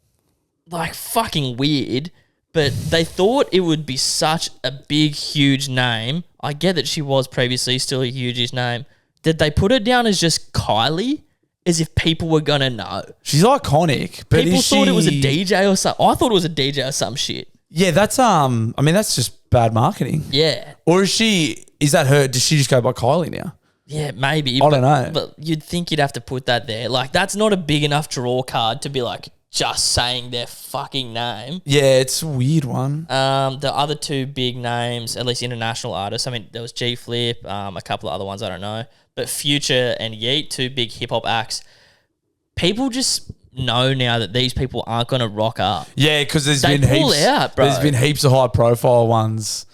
like fucking weird, but they thought it would be such a big, huge name. I get that she was previously still a huge name. Did they put it down as just Kylie? as if people were gonna know. She's iconic, but People is thought it was a she- DJ or something. I thought it was a DJ or some shit. Yeah, that's I mean, that's just bad marketing. Yeah. Or is that her? Does she just go by Kylie now? Yeah, maybe. I don't know. But you'd think you'd have to put that there. Like, that's not a big enough draw card to be like just saying their fucking name. Yeah, it's a weird one. The other two big names, at least international artists, I mean, there was G Flip, a couple of other ones I don't know, but Future and Yeet, two big hip hop acts. People just know now that these people aren't going to rock up. Yeah, because there's They been pull heaps. out, bro. There's been heaps of high profile ones.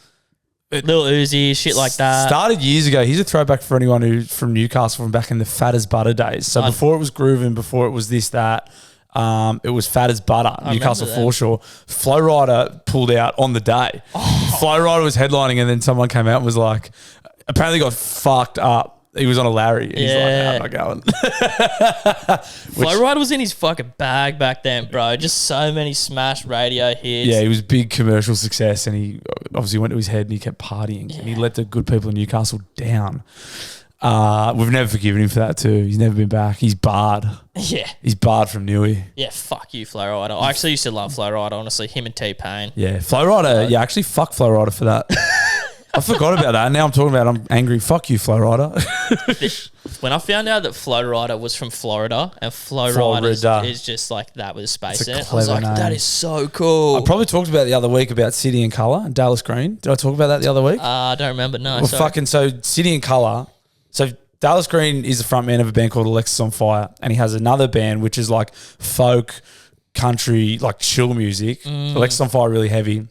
Lil Uzi, shit like that. Started years ago. He's a throwback for anyone who's from Newcastle from back in the Fat as Butter days. So before it was grooving, before it was this, that, it was Fat as Butter, Newcastle remember that. Foreshore. Flow Rider pulled out on the day. Flow Rider was headlining and then someone came out and was like, apparently got fucked up. He was on a Larry. He's Yeah. like, I'm not going. Flow Rider was in his fucking bag back then, bro. Just so many smash radio hits. Yeah, he was big commercial success and he obviously went to his head and he kept partying and he let the good people in Newcastle down. We've never forgiven him for that too. He's never been back. He's barred. Yeah. He's barred from Newey. Yeah, fuck you, Flow Rider. I actually used to love Flow Rider, honestly. Him and T-Pain. Yeah, Flow Rider. Yeah, actually, fuck Flow Rider for that. I forgot about that. And now I'm talking about it, I'm angry. Fuck you, Flow Rider. When I found out that Flow Rider was from Florida and Flow Florida. Rider is just like that with a space It's a in it, I was clever like, name. that is so cool. I probably talked about it the other week about City and Colour and Dallas Green. Did I talk about that the other week? I don't remember. No, Well, sorry. so City and Colour. So Dallas Green is the front man of a band called Alexis on Fire, and he has another band which is like folk, country, like chill music. Alexis on Fire really heavy.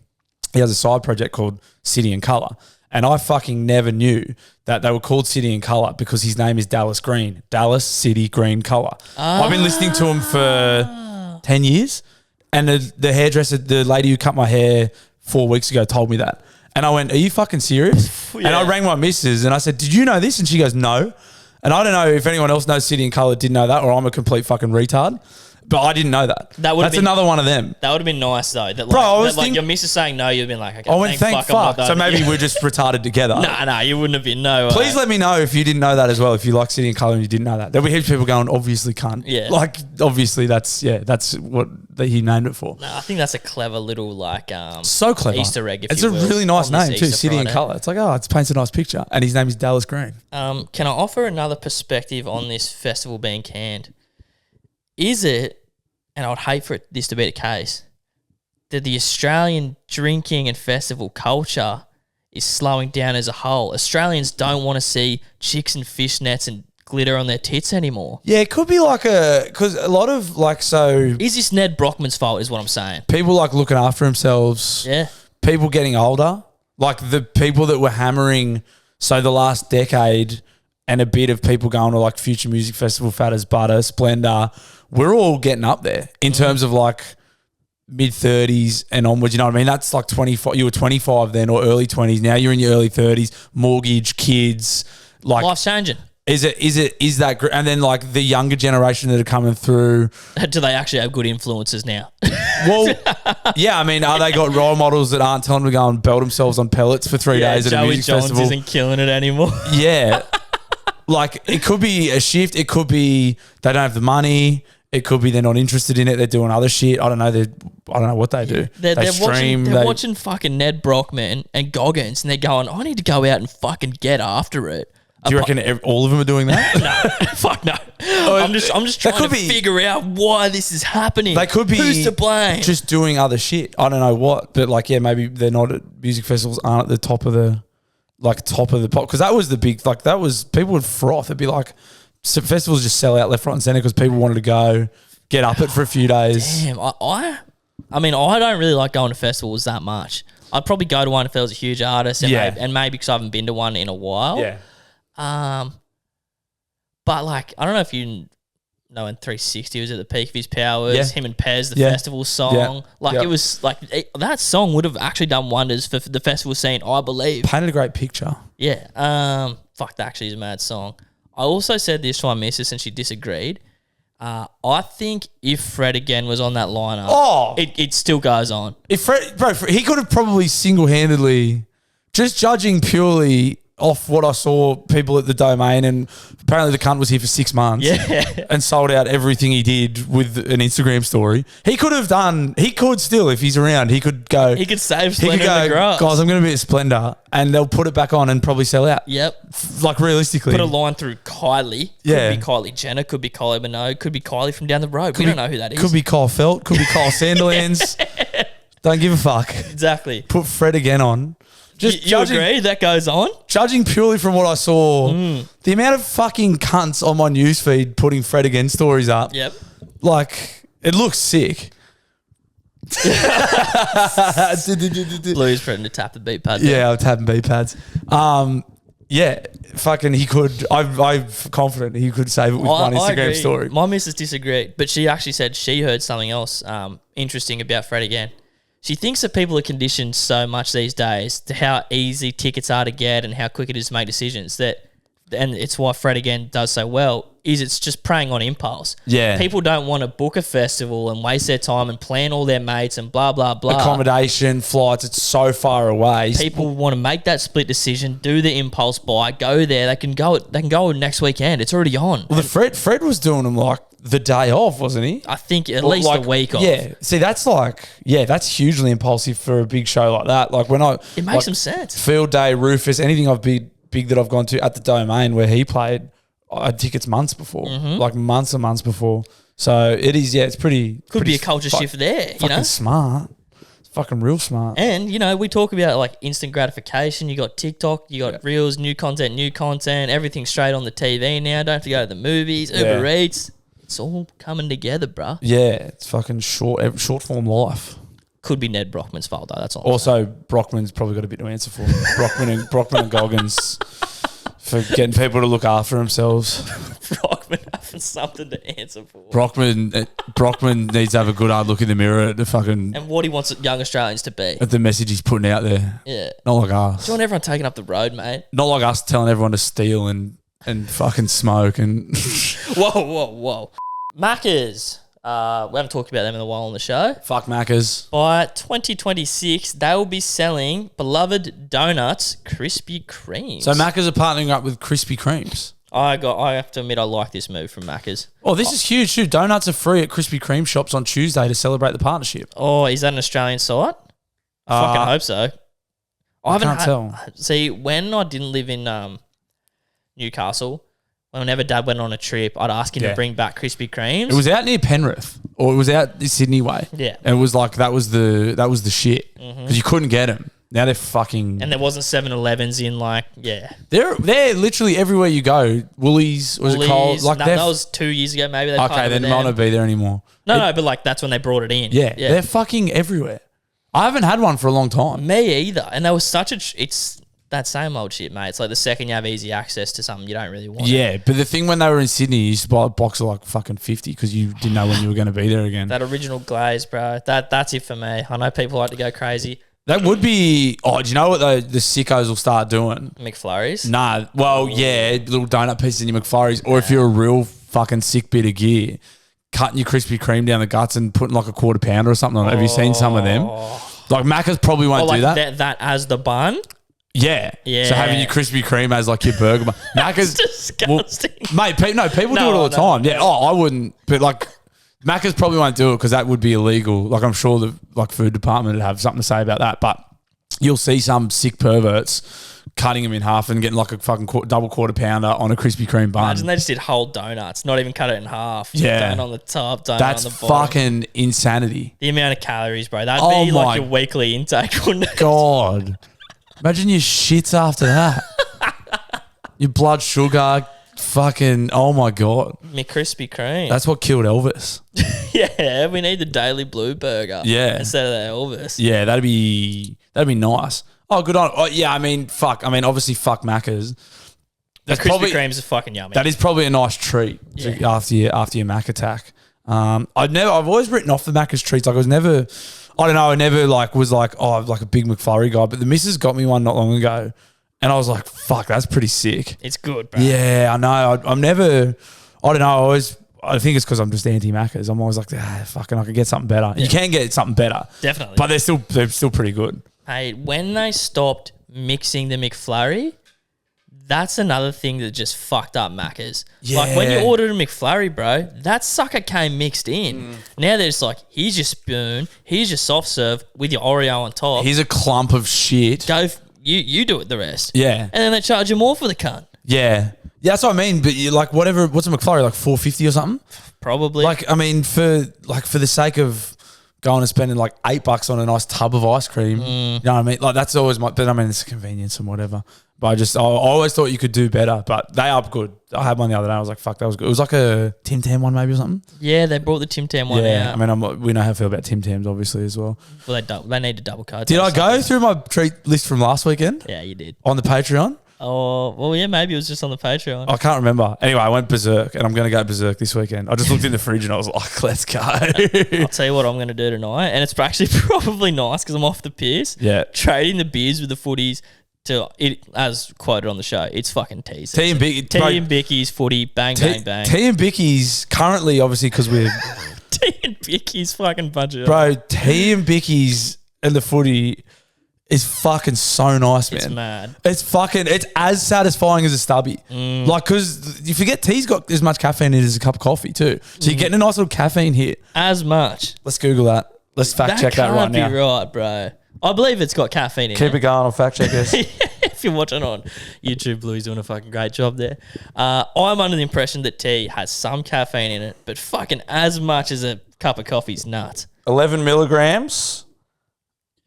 He has a side project called City and Colour, and I fucking never knew that they were called City and Colour because his name is Dallas Green. Dallas City Green Colour. I've been listening to him for 10 years, and the hairdresser, the lady who cut my hair 4 weeks ago, told me that. And I went, are you fucking serious? And I rang my missus and I said, did you know this? And she goes, no. And I don't know if anyone else knows City and Colour didn't know that, or I'm a complete fucking retard. But I didn't know that. That's another one of them. That would have been nice though. That, like, Bro, I was that, like your missus saying no, you'd have been like, okay, I went, thank fuck. I'm not So maybe yeah. we're just retarded together. Nah, you wouldn't have been. No. Please let me know if you didn't know that as well. If you like City and Colour and you didn't know that. There'll be heaps of people going, obviously can't. Yeah. Like, obviously that's what he named it for. No, I think that's a clever little like So clever. Easter egg. If it's you a will, really nice on this name too, Easter City and Friday. Colour. It's like, it paints a nice picture. And his name is Dallas Green. Can I offer another perspective on this festival being canned? Is it, and I would hate for this to be the case, that the Australian drinking and festival culture is slowing down as a whole? Australians don't want to see chicks and fishnets and glitter on their tits anymore. Yeah, it could be like because a lot of like, so Is this Ned Brockman's fault is what I'm saying? people like looking after themselves. Yeah. People getting older, like the people that were hammering, so the last decade and a bit of people going to like Future Music Festival, Fat as Butter, Splendor, we're all getting up there in terms of like mid-30s and onwards, you know what I mean? That's like 25, you were 25 then or early 20s, now you're in your early 30s, mortgage, kids, like Life's changing. is that and then like the younger generation that are coming through. Do they actually have good influences now? Well, yeah, I mean, are they got role models that aren't telling them to go and belt themselves on pellets for 3 days at a Joey music Johns festival? isn't killing it anymore. Yeah. Like, it could be a shift. It could be they don't have the money. It could be they're not interested in it. They're doing other shit. I don't know. I don't know what they do. They're stream. They're watching fucking Ned Brockman and Goggins, and they're going, I need to go out and fucking get after it. Do you reckon all of them are doing that? No, fuck no. I'm just trying to could be- figure out why this is happening. They could be Who's to blame? just doing other shit. I don't know what, but like, yeah, maybe they're not at music festivals, aren't at the top of the pop. Because that was the big, like, that was, people would froth. It'd be like, festivals just sell out left, right, and centre because people wanted to go get up it for a few days. Damn, I mean, I don't really like going to festivals that much. I'd probably go to one if there was a huge artist, and maybe because I haven't been to one in a while. Yeah. But like, I don't know if you know when 360 was at the peak of his powers. Yeah. Him and Pez, the Yeah. festival song. Yeah. Like, Yeah. it was like that song would have actually done wonders for the festival scene, I believe. Painted a great picture. Yeah. Fuck, that actually is a mad song. I also said this to my missus and she disagreed. I think if Fred again was on that lineup, it still goes on. If Fred, he could have probably single-handedly, just judging purely off what I saw people at the Domain, and apparently the cunt was here for 6 months. Yeah. And sold out everything he did with an Instagram story. He could still, if he's around, he could go. He could save Splendor in the grass. Guys, I'm going to be at Splendor, and they'll put it back on and probably sell out. Yep. Like realistically. Put a line through Kylie. Yeah. Could be Kylie Jenner, could be Kylie Minogue, could be Kylie from down the road. We don't know who that is. Could be Kyle Felt, could be Kyle Sanderlands. Don't give a fuck. Exactly. Put Fred again on. Just you agree that goes on? Judging purely from what I saw, the amount of fucking cunts on my newsfeed putting Fred again stories up. Yep. Like, it looks sick. Blue's friend to tap the beat pad. Yeah, I'm tapping beat pads. Yeah, fucking he could. I'm confident he could save it with one I Instagram agree. story. My missus disagreed, but she actually said she heard something else interesting about Fred again. She thinks that people are conditioned so much these days to how easy tickets are to get and how quick it is to make decisions and it's why Fred again does so well, is it's just preying on impulse. Yeah. People don't want to book a festival and waste their time and plan all their mates and blah, blah, blah. Accommodation, flights, it's so far away. People want to make that split decision, do the impulse buy, go there. They can go next weekend. It's already on. Well, Fred was doing them like the day off, wasn't he? I think at least like, a week off. Yeah. See, that's that's hugely impulsive for a big show like that. Like it makes some sense. Field Day, Rufus, anything I've big that I've gone to at the Domain where he played, I had tickets months before, like months and months before. So it is, it's pretty. Could be a culture shift there, you know? Smart. It's fucking real smart. And, we talk about like instant gratification. You got TikTok, you got Reels, new content, everything straight on the TV now. Don't have to go to the movies, Uber Eats. It's all coming together, bruh. Yeah, it's fucking short form life. Could be Ned Brockman's fault, though. That's all. Also, Brockman's probably got a bit to answer for. Brockman and Goggins for getting people to look after themselves. Brockman having something to answer for. Brockman needs to have a good hard look in the mirror at the fucking and what he wants young Australians to be. At the message he's putting out there. Yeah, not like us. Do you want everyone taking up the road, mate? Not like us telling everyone to steal and fucking smoke and. Whoa. Maccas. We haven't talked about them in a while on the show. Fuck Maccas. By 2026, they will be selling beloved donuts, Krispy Kremes. So Maccas are partnering up with Krispy Kremes. I have to admit, I like this move from Maccas. Oh, this is huge too. Donuts are free at Krispy Kreme shops on Tuesday to celebrate the partnership. Oh, is that an Australian site? I fucking hope so. I can't tell. See, when I didn't live in Newcastle, whenever Dad went on a trip, I'd ask him to bring back Krispy Kremes. It was out near Penrith, or it was out the Sydney way. Yeah, and it was like that was the shit because you couldn't get them. Now they're fucking. And there wasn't 7-Elevens in They're literally everywhere you go. Woolies, was it Coles? Like that was 2 years ago. Maybe they okay, then might not be there anymore. No, but like that's when they brought it in. Yeah, they're fucking everywhere. I haven't had one for a long time. Me either. And there was it's that same old shit, mate. It's like the second you have easy access to something you don't really want. Yeah, but the thing when they were in Sydney, you used to buy a box of like fucking 50 because you didn't know when you were going to be there again. That original glaze, bro. That's it for me. I know people like to go crazy. That would be. Oh, do you know what the sickos will start doing? McFlurries? Nah. Well, yeah, little donut pieces in your McFlurries, or if you're a real fucking sick bit of gear, cutting your Krispy Kreme down the guts and putting like a quarter pounder or something on it. Have you seen some of them? Like Macca's probably won't do that. That as the bun? Yeah. So having your Krispy Kreme as like your burger bun. Macca's disgusting. Well, mate, people do it all the time. Yeah. Oh, I wouldn't. But like Macca's probably won't do it because that would be illegal. Like I'm sure the food department would have something to say about that. But you'll see some sick perverts cutting them in half and getting like a fucking double quarter pounder on a Krispy Kreme bun. Imagine they just did whole donuts, not even cut it in half. Yeah. Donut on the top, donut That's on the bottom. fucking insanity. The amount of calories, bro. That'd be like your weekly intake, wouldn't it? God. Imagine your shits after that. Your blood sugar, fucking, oh my God. McCrispy Kreme. That's what killed Elvis. Yeah, we need the Daily Blue burger. Yeah. Instead of the Elvis. Yeah, that'd be nice. Oh, good on. Oh, yeah, I mean, fuck. I mean, obviously, fuck Macca's. That's Krispy Kremes are fucking yummy. That is probably a nice treat after your Mac attack. I've always written off the Macca's treats. Like I never was a big McFlurry guy, but the missus got me one not long ago, and I was like, fuck, that's pretty sick. It's good, bro. Yeah, I know. I think it's because I'm just anti-Macca's. I'm always like, fucking, I could get something better. Yeah. You can get something better. Definitely. But they're still pretty good. Hey, when they stopped mixing the McFlurry, That's another thing that just fucked up Macca's. Yeah. Like when you ordered a McFlurry, bro, that sucker came mixed in. Now they're just like, here's your spoon, here's your soft serve with your Oreo on top. Here's a clump of shit. You do it the rest. Yeah. And then they charge you more for the cunt. Yeah. Yeah, that's what I mean. But you like whatever. What's a McFlurry, like $4.50 or something? Probably. Like, I mean, for the sake of going and spending like $8 on a nice tub of ice cream, you know what I mean? Like that's always but I mean, it's convenience and whatever. But I always thought you could do better. But they are good. I had one the other day. I was like, fuck, that was good. It was like a Tim Tam one maybe or something. Yeah, they brought the Tim Tam one out. I mean, we know how I feel about Tim Tams obviously as well. Well, they need a double card. Did I go through my treat list from last weekend? Yeah, you did. On the Patreon? Oh, well, yeah, maybe it was just on the Patreon. I can't remember. Anyway, I went berserk and I'm going to go berserk this weekend. I just looked in the fridge and I was like, let's go. I'll tell you what I'm going to do tonight. And it's actually probably nice because I'm off the piss. Yeah. Trading the beers with the footies to, as quoted on the show, it's fucking tea. Tea and Bicky's footy, bang, bang, bang. Tea and Bicky's currently, obviously, because we're... Tea and Bicky's fucking budget. Bro, Tea and Bicky's and the footy is fucking so nice, man. It's mad. It's as satisfying as a stubby. Like, because you forget tea's got as much caffeine in it as a cup of coffee too. So you're getting a nice little caffeine hit. As much. Let's Google that. Let's fact check that right now. That can't be right, bro. I believe it's got caffeine in it. Keep it going. I'll fact check this. If you're watching on YouTube, Bluey's doing a fucking great job there. I'm under the impression that tea has some caffeine in it, but fucking as much as a cup of coffee is nuts. 11 milligrams.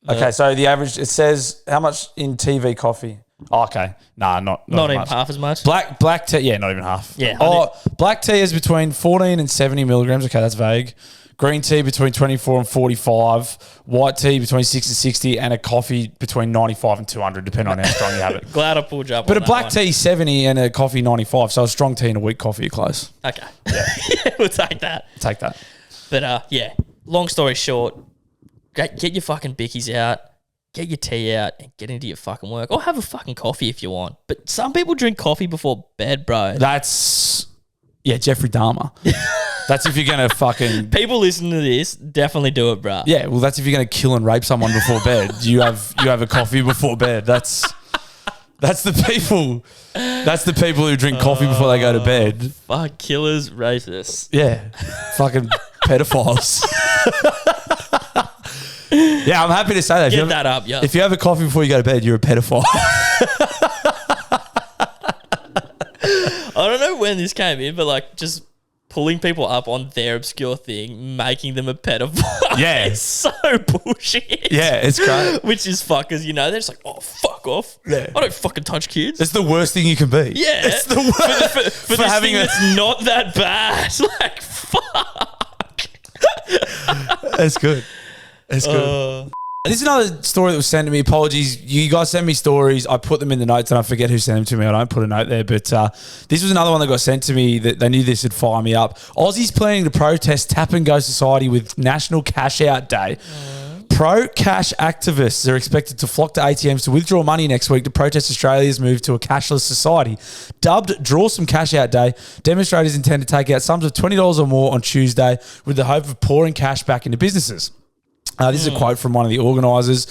Okay, so the average, it says how much in TV coffee? Oh, okay. Nah, not even much. half as much. Black tea, yeah, not even half. Yeah. Black tea is between 14 and 70 milligrams. Okay, that's vague. Green tea between 24 and 45. White tea between 6 and 60. And a coffee between 95 and 200, depending on how strong you have it. Glad I pulled you up But on a black that tea 70 and a coffee 95. So a strong tea and a weak coffee are close. Okay. Yeah. We'll take that. Take that. But yeah, long story short, get your fucking bickies out, get your tea out, and get into your fucking work. Or have a fucking coffee if you want. But some people drink coffee before bed, bro. That's, yeah, Jeffrey Dahmer. That's if you're going to fucking... People listening to this, definitely do it, bro. Yeah, well, that's if you're going to kill and rape someone before bed. You have a coffee before bed. That's the people. That's the people who drink coffee before they go to bed. Fuck, killers, rapists. Yeah, fucking pedophiles. Yeah, I'm happy to say that. Get that up, yeah. If you have a coffee before you go to bed, you're a pedophile. I don't know when this came in, but like just pulling people up on their obscure thing, making them a pedophile. Yeah. It's so bullshit. Yeah, it's great. Which is fuckers, you know, they're just like, oh, fuck off. Yeah. I don't fucking touch kids. It's the worst thing you can be. Yeah. It's the worst. For this having thing that's not that bad. Like, fuck. It's good. It's good. This is another story that was sent to me. Apologies. You guys send me stories. I put them in the notes and I forget who sent them to me. I don't put a note there. But this was another one that got sent to me that they knew this would fire me up. Aussies planning to protest Tap and Go Society with National Cash Out Day. Pro-cash activists are expected to flock to ATMs to withdraw money next week to protest Australia's move to a cashless society. Dubbed Draw Some Cash Out Day, demonstrators intend to take out sums of $20 or more on Tuesday with the hope of pouring cash back into businesses. This is a quote from one of the organisers.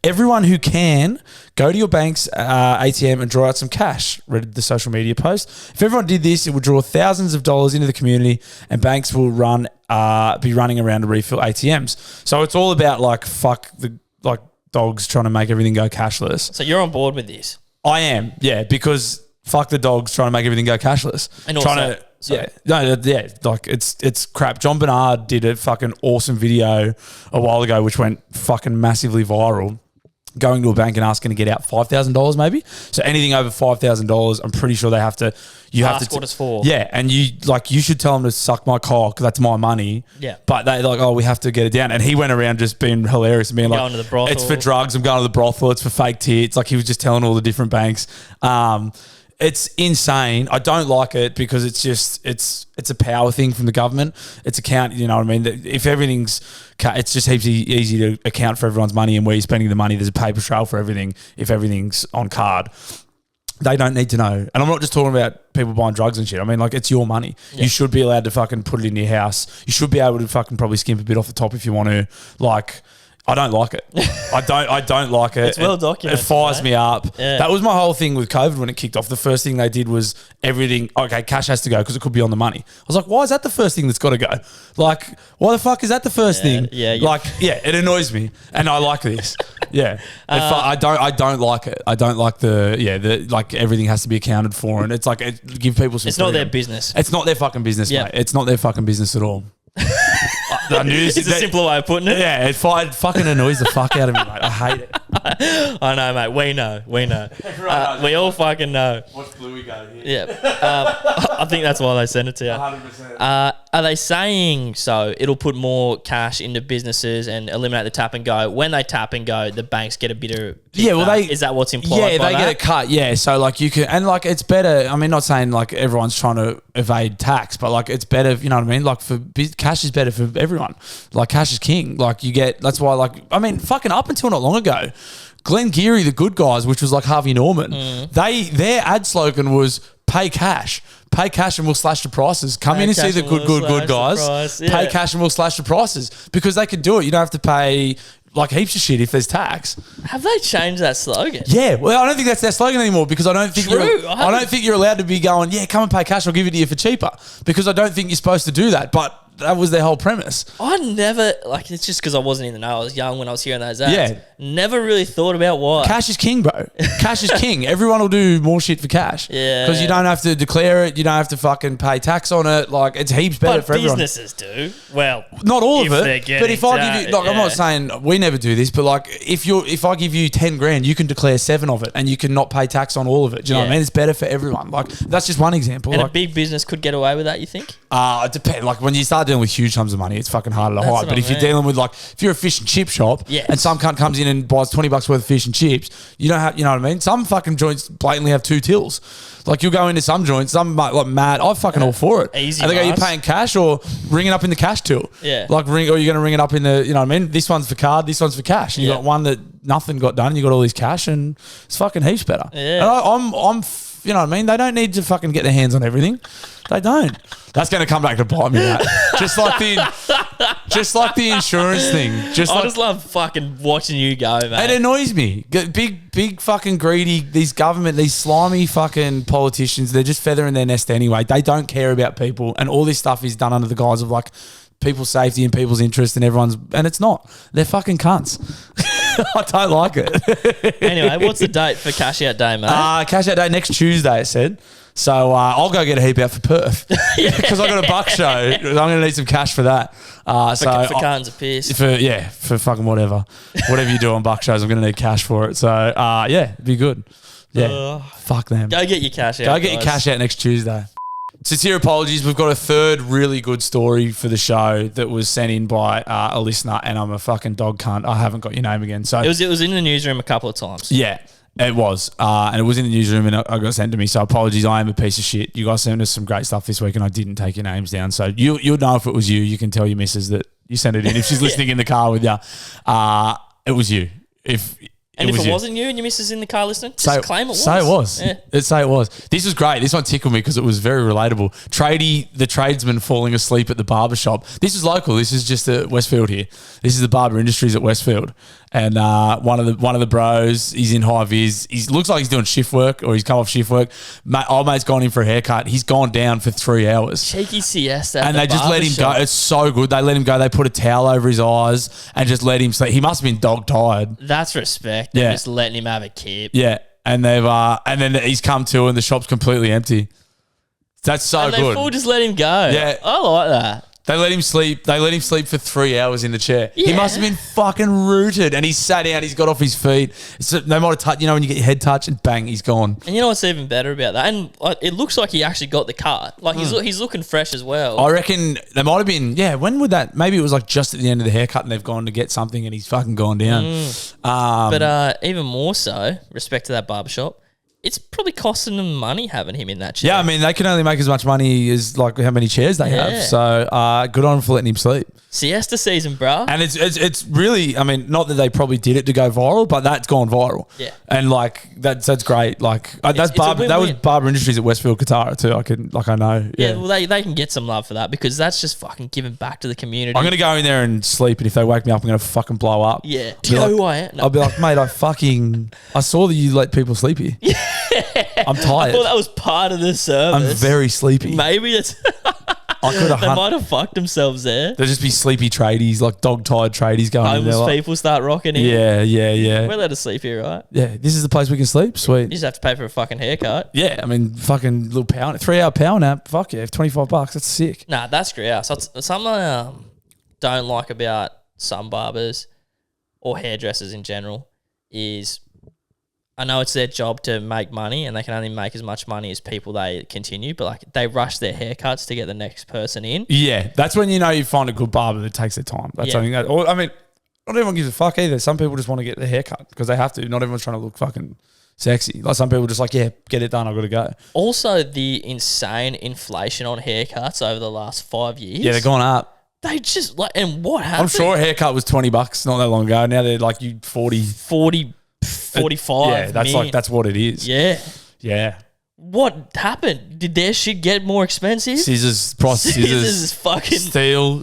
Everyone who can, go to your bank's ATM and draw out some cash, read the social media post. If everyone did this, it would draw thousands of dollars into the community and banks will be running around to refill ATMs. So it's all about like, fuck the like dogs trying to make everything go cashless. So you're on board with this? I am, yeah, because fuck the dogs trying to make everything go cashless. And also... like it's crap. John Bernard did a fucking awesome video a while ago, which went fucking massively viral. Going to a bank and asking to get out $5,000 maybe. So anything over $5,000, I'm pretty sure they have to. You have to what it's for. Yeah, and you should tell them to suck my cock. That's my money. Yeah, but they're like, oh, we have to get it down. And he went around just being hilarious and being like, going to the brothel. It's for drugs. I'm going to the brothel. It's for fake tits. Like he was just telling all the different banks. It's insane. I don't like it because it's just it's a power thing from the government. It's account, you know what I mean? If everything's, it's just heaps easy to account for everyone's money and where you're spending the money. There's a paper trail for everything if everything's on card. They don't need to know. And I'm not just talking about people buying drugs and shit. I mean, like, it's your money. Yeah. You should be allowed to fucking put it in your house. You should be able to fucking probably skimp a bit off the top if you want to. Like, I don't like it. I don't like it. It's well documented. It fires me up. Yeah. That was my whole thing with COVID when it kicked off. The first thing they did was everything. Okay, cash has to go because it could be on the money. I was like, why is that the first thing that's got to go? Like, why the fuck is that the first thing? Yeah. Like, yeah, it annoys me, and I like this. Yeah, I don't like it. I don't like the like everything has to be accounted for, and it's like give people some. It's not their freedom. business. It's not their fucking business, mate. It's not their fucking business at all. I knew this. It's a simpler way of putting it. Yeah, it fucking annoys the fuck out of me, mate. I hate it. I know, mate. We know. We all fucking know. What's Bluey go here? Yeah. I think that's why they sent it to you. 100%. Are they saying so it'll put more cash into businesses and eliminate the tap and go? When they tap and go, the banks get a bit of is that what's implied? Yeah, by they get a cut. Yeah, so like you can, and like it's better. I mean, not saying like everyone's trying to evade tax, but like it's better. You know what I mean? Like cash is better for everyone. Like cash is king. Like you get. That's why. Like I mean, fucking up until not long ago, Glenn Geary, the good guys, which was like Harvey Norman, their ad slogan was "Pay cash." Pay cash and we'll slash the prices. Come in and see the good guys. Pay cash and we'll slash the prices because they could do it. You don't have to pay like heaps of shit if there's tax. Have they changed that slogan? Yeah, well, I don't think that's their slogan anymore because I don't think I don't think you're allowed to be going. Yeah, come and pay cash. I'll give it to you for cheaper because I don't think you're supposed to do that. But that was their whole premise. I never it's just because I wasn't in the know. I was young when I was hearing those ads. Yeah. Never really thought about why. Cash is king, bro. Cash is king. Everyone will do more shit for cash. Yeah. Because you don't have to declare it. You don't have to fucking pay tax on it. Like, it's heaps better for everyone. But businesses do. Well, not all of it. But if I give you, like, yeah. I'm not saying we never do this, but like, if I give you 10 grand, you can declare 7 of it and you can not pay tax on all of it. Do you know what I mean? It's better for everyone. Like, that's just one example. And like, a big business could get away with that, you think? It depends. Like, when you start dealing with huge sums of money, it's fucking harder to hide. But if you're dealing with, like, if you're a fish and chip shop and some cunt comes in and buys $20 worth of fish and chips, you don't have, you know what I mean? Some fucking joints blatantly have 2 tills. Like, you'll go into some joints, some like mad. I'm fucking all for it. Easy. And they go, you're paying cash or ring it up in the cash till. Yeah. Like, or you're going to ring it up in the, you know what I mean? This one's for card, this one's for cash. And you got one that nothing got done, you got all this cash, and it's fucking heaps better. Yeah. And I'm you know what I mean? They don't need to fucking get their hands on everything. They don't. That's going to come back to bite me, mate. Just like the insurance thing. I just love fucking watching you go, mate. It annoys me. Big fucking greedy, these slimy fucking politicians, they're just feathering their nest anyway. They don't care about people, and all this stuff is done under the guise of like people's safety and people's interest and it's not. They're fucking cunts. I don't like it. Anyway, what's the date for cash out day, mate? Cash out day next Tuesday, it said. So I'll go get a heap out for Perth because I got a buck show. I'm going to need some cash for that. For cartons of piss. For fucking whatever you do on buck shows, I'm going to need cash for it. So it'd be good. Yeah, fuck them. Go get your cash out. Go get your cash out next Tuesday. Sincere apologies. We've got a third really good story for the show that was sent in by a listener, and I'm a fucking dog cunt. I haven't got your name again. So it was in the newsroom a couple of times. Yeah. It was, and it was in the newsroom, and I got sent to me. So apologies, I am a piece of shit. You guys sent us some great stuff this week, and I didn't take your names down. So you'll know if it was you. You can tell your missus that you sent it in. If she's listening in the car with you, it was you. If it wasn't you and your missus in the car listening, just claim it was. Say it was. Yeah. Say it was. This was great. This one tickled me because it was very relatable. Tradie, the tradesman falling asleep at the barber shop. This is local. This is just at Westfield here. This is the Barber Industries at Westfield. And one of the bros, he's in high vis. He looks like he's doing shift work or he's come off shift work. Old mate's gone in for a haircut. He's gone down for 3 hours. Cheeky siesta. And they just let him go. It's so good. They let him go. They put a towel over his eyes and just let him sleep. He must have been dog tired. That's respect. They're just letting him have a kip. Yeah. And they've and then he's come to and the shop's completely empty. That's so good. They full just let him go. Yeah. I like that. They let him sleep. They let him sleep for 3 hours in the chair. Yeah. He must have been fucking rooted. And he sat down. He's got off his feet. So they might have touched. You know when you get your head touched and bang, he's gone. And you know what's even better about that? And it looks like he actually got the cut. Like he's looking fresh as well. I reckon they might have been. Yeah. When would that? Maybe it was like just at the end of the haircut, and they've gone to get something, and he's fucking gone down. But even more so, respect to that barbershop. It's probably costing them money having him in that chair. Yeah, I mean, they can only make as much money as like how many chairs they have. So good on them for letting him sleep. Siesta season, bro. And it's really, I mean, not that they probably did it to go viral, but that's gone viral. Yeah. And like that's great. Like that's that was Barber Industries at Westfield Katara too. I know. Yeah, well they can get some love for that because that's just fucking giving back to the community. I'm gonna go in there and sleep, and if they wake me up, I'm gonna fucking blow up. Yeah. Do you know who I am? No. I'll be like, mate, I saw that you let people sleep here. Yeah. I'm tired. I thought that was part of the service. I'm very sleepy. Maybe it's they might have fucked themselves there. There'll just be sleepy tradies, like dog-tired tradies going in there. Homeless people start rocking in. Yeah. We're allowed to sleep here, right? Yeah, this is the place we can sleep. Sweet. You just have to pay for a fucking haircut. Yeah, I mean, fucking little power, 3-hour power nap. Fuck yeah, $25. That's sick. Nah, that's great. So something I don't like about some barbers or hairdressers in general is I know it's their job to make money and they can only make as much money as people they continue, but like they rush their haircuts to get the next person in. Yeah, that's when you know you find a good barber that takes their time. That's something that, or, I mean, not everyone gives a fuck either. Some people just want to get their haircut because they have to. Not everyone's trying to look fucking sexy. Like some people just like, yeah, get it done. I've got to go. Also, the insane inflation on haircuts over the last 5 years. Yeah, they're gone up. They just like, and what happened? I'm sure a haircut was $20 not that long ago. Now they're like 40, 45. Yeah, that's what it is. Yeah. What happened? Did their shit get more expensive? Scissors, Scissors fucking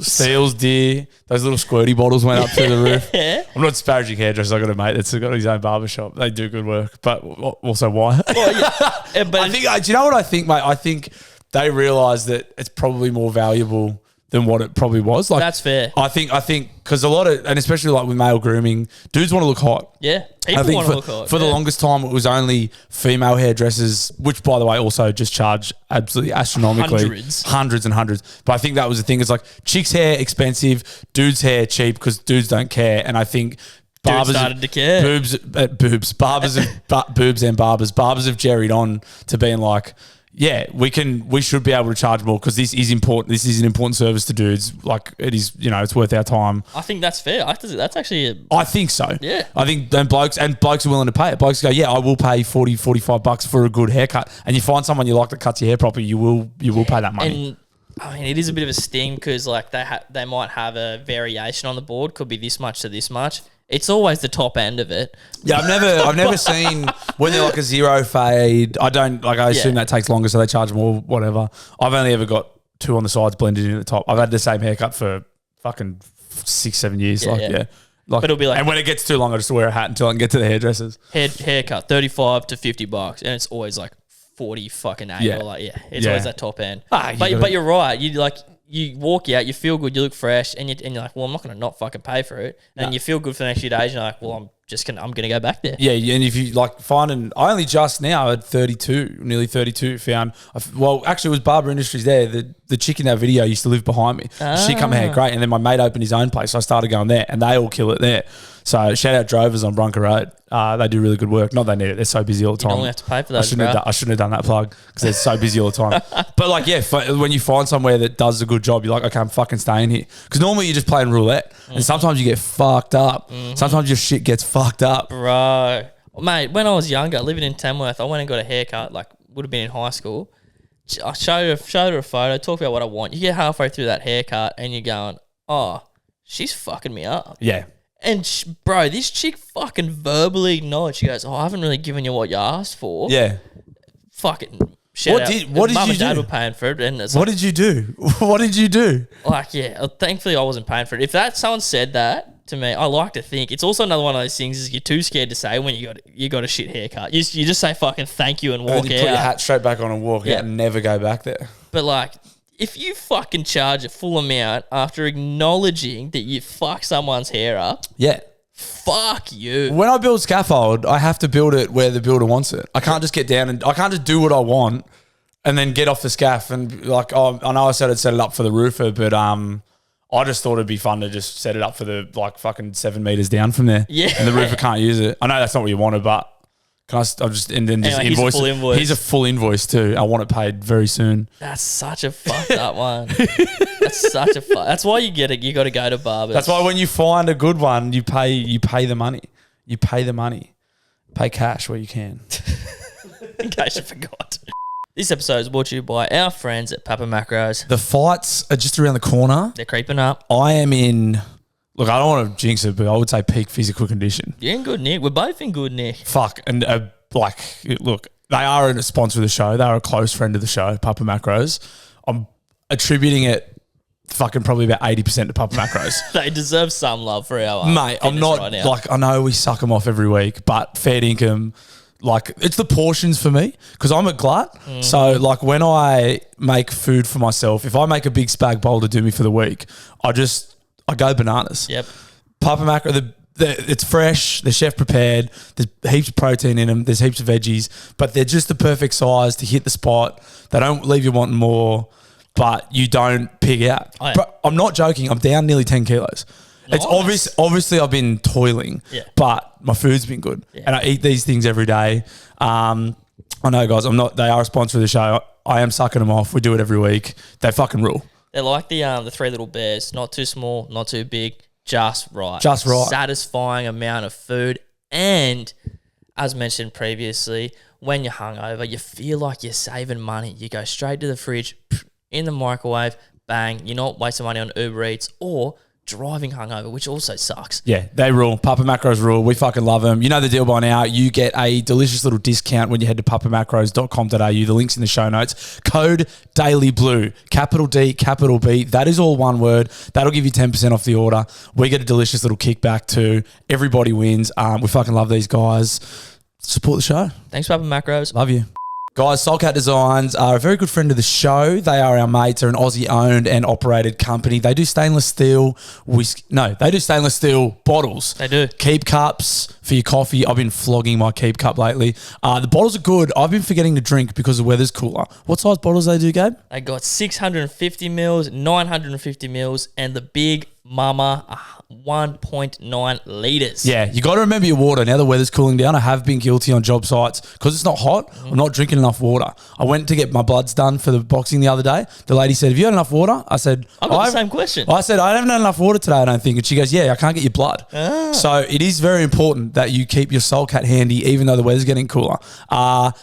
steel's dear. Those little squirty bottles went up through the roof. Yeah. I'm not disparaging hairdressers. I got a mate that's got his own barbershop. They do good work, but also why? Well, yeah. But I think. Do you know what I think, mate? I think they realise that it's probably more valuable than what it probably was. Like that's fair. I think because a lot of, and especially like with male grooming, dudes want to look hot. Yeah, people want to look hot. For the longest time, it was only female hairdressers, which by the way also just charge absolutely astronomically, hundreds and hundreds. But I think that was the thing. It's like chicks' hair expensive, dudes' hair cheap because dudes don't care. And I think barbers started to care. Barbers and barbers have jerried on to being like, yeah, we should be able to charge more because this is important. This is an important service to dudes. Like it is, it's worth our time. I think that's fair. That's actually I think so. Yeah. I think then blokes are willing to pay it. Blokes go, yeah, I will pay $40-$45 for a good haircut. And you find someone you like that cuts your hair properly, you will pay that money. And I mean, it is a bit of a sting because like they might have a variation on the board. Could be this much to this much. It's always the top end of it. Yeah, I've never seen when they're like a zero fade. I assume that takes longer, so they charge more, whatever. I've only ever got two on the sides blended in at the top. I've had the same haircut for fucking 6-7 years. Like, but it'll be like, and when it gets too long, I just wear a hat until I can get to the hairdressers. Haircut $35 to $50, and it's always like 40 fucking 8 or like it's always that top end. But you're right. You walk out, you feel good, you look fresh, and you're like, well, I'm not going to not fucking pay for it. And you feel good for the next few days, and you're like, well, I'm going to go back there. Yeah, and if you like I only just now at 32, nearly 32, found, actually it was Barber Industries there. The chick in that video used to live behind me. She come here, great. And then my mate opened his own place, so I started going there, and they all kill it there. So shout out Drovers on Bronco Road. They do really good work. Not they need it. They're so busy all the time. You don't have to pay for those, I shouldn't have done that plug because they're so busy all the time. But like, yeah, when you find somewhere that does a good job, you're like, okay, I'm fucking staying here. Because normally you're just playing roulette. And sometimes you get fucked up. Sometimes your shit gets fucked up. Bro. Mate, when I was younger, living in Tamworth, I went and got a haircut, like would have been in high school. I showed her a photo, talk about what I want. You get halfway through that haircut and you're going, oh, she's fucking me up. Yeah. And bro, this chick fucking verbally acknowledged. She goes, "Oh, I haven't really given you what you asked for." Yeah. Fucking shit. What did Mum and Dad do? were paying for it, and what did you do? What did you do? Like, yeah. Thankfully, I wasn't paying for it. If someone said that to me, I like to think it's also another one of those things is you're too scared to say when you got a shit haircut. You just say fucking thank you and walk out. You put your hat straight back on and walk out and never go back there. But like, if you fucking charge a full amount after acknowledging that you fuck someone's hair up, yeah, fuck you. When I build scaffold, I have to build it where the builder wants it. I can't just get down and I can't just do what I want and then get off the scaff and like, oh, I know I said I'd set it up for the roofer, but I just thought it'd be fun to just set it up for the like fucking 7 meters down from there. Yeah, and the roofer can't use it. I know that's not what you wanted, but. I'll just invoice. Here's a full invoice too. I want it paid very soon. That's such a fucked up one. That's why you got to go to barbers. That's why when you find a good one, you pay the money. Pay cash where you can. In case you forgot. This episode is brought to you by our friends at Papa Macros. The fights are just around the corner. They're creeping up. I am in, look, I don't want to jinx it, but I would say peak physical condition. You're in good nick. We're both in good nick. Fuck. And look, they are a sponsor of the show. They are a close friend of the show, Papa Macros. I'm attributing it fucking probably about 80% to Papa Macros. They deserve some love for our Mate, I'm not, right now. I know we suck them off every week, but fair income, it's the portions for me because I'm a glut. So, when I make food for myself, if I make a big spag bowl to do me for the week, I go bananas. Yep. Papa Macro, it's fresh, they're chef prepared, there's heaps of protein in them, there's heaps of veggies, but they're just the perfect size to hit the spot. They don't leave you wanting more, but you don't pig out. Oh, yeah. But I'm not joking, I'm down nearly 10 kilos. It's obviously I've been toiling, but my food's been good. Yeah. And I eat these things every day. I know, guys, they are a sponsor of the show. I am sucking them off. We do it every week. They fucking rule. They're like the three little bears. Not too small, not too big, just right. Just right. Satisfying amount of food. And as mentioned previously, when you're hungover, you feel like you're saving money. You go straight to the fridge, in the microwave, bang. You're not wasting money on Uber Eats or driving hungover, which also sucks. Yeah, they rule. Papa Macros rule. We fucking love them. You know the deal by now. You get a delicious little discount when you head to papamacros.com.au. The link's in the show notes. Code DailyBlue. Capital D, capital B. That is all one word. That'll give you 10% off the order. We get a delicious little kickback too. Everybody wins. We fucking love these guys. Support the show. Thanks, Papa Macros. Love you. Guys, Soulcat Designs are a very good friend of the show. They are our mates. They're an Aussie-owned and operated company. They do stainless steel they do stainless steel bottles. They do. Keep cups for your coffee. I've been flogging my Keep cup lately. The bottles are good. I've been forgetting to drink because the weather's cooler. What size bottles they do, Gabe? They got 650 mils, 950 mils, and the big mama 1.9 litres. Yeah, you got to remember your water. Now the weather's cooling down. I have been guilty on job sites because it's not hot. I'm not drinking enough water. I went to get my bloods done for the boxing the other day. The lady said, have you had enough water? I said, I got the same question. I said, I haven't had enough water today, I don't think. And she goes, yeah, I can't get your blood. So it is very important that you keep your Soulcat handy even though the weather's getting cooler.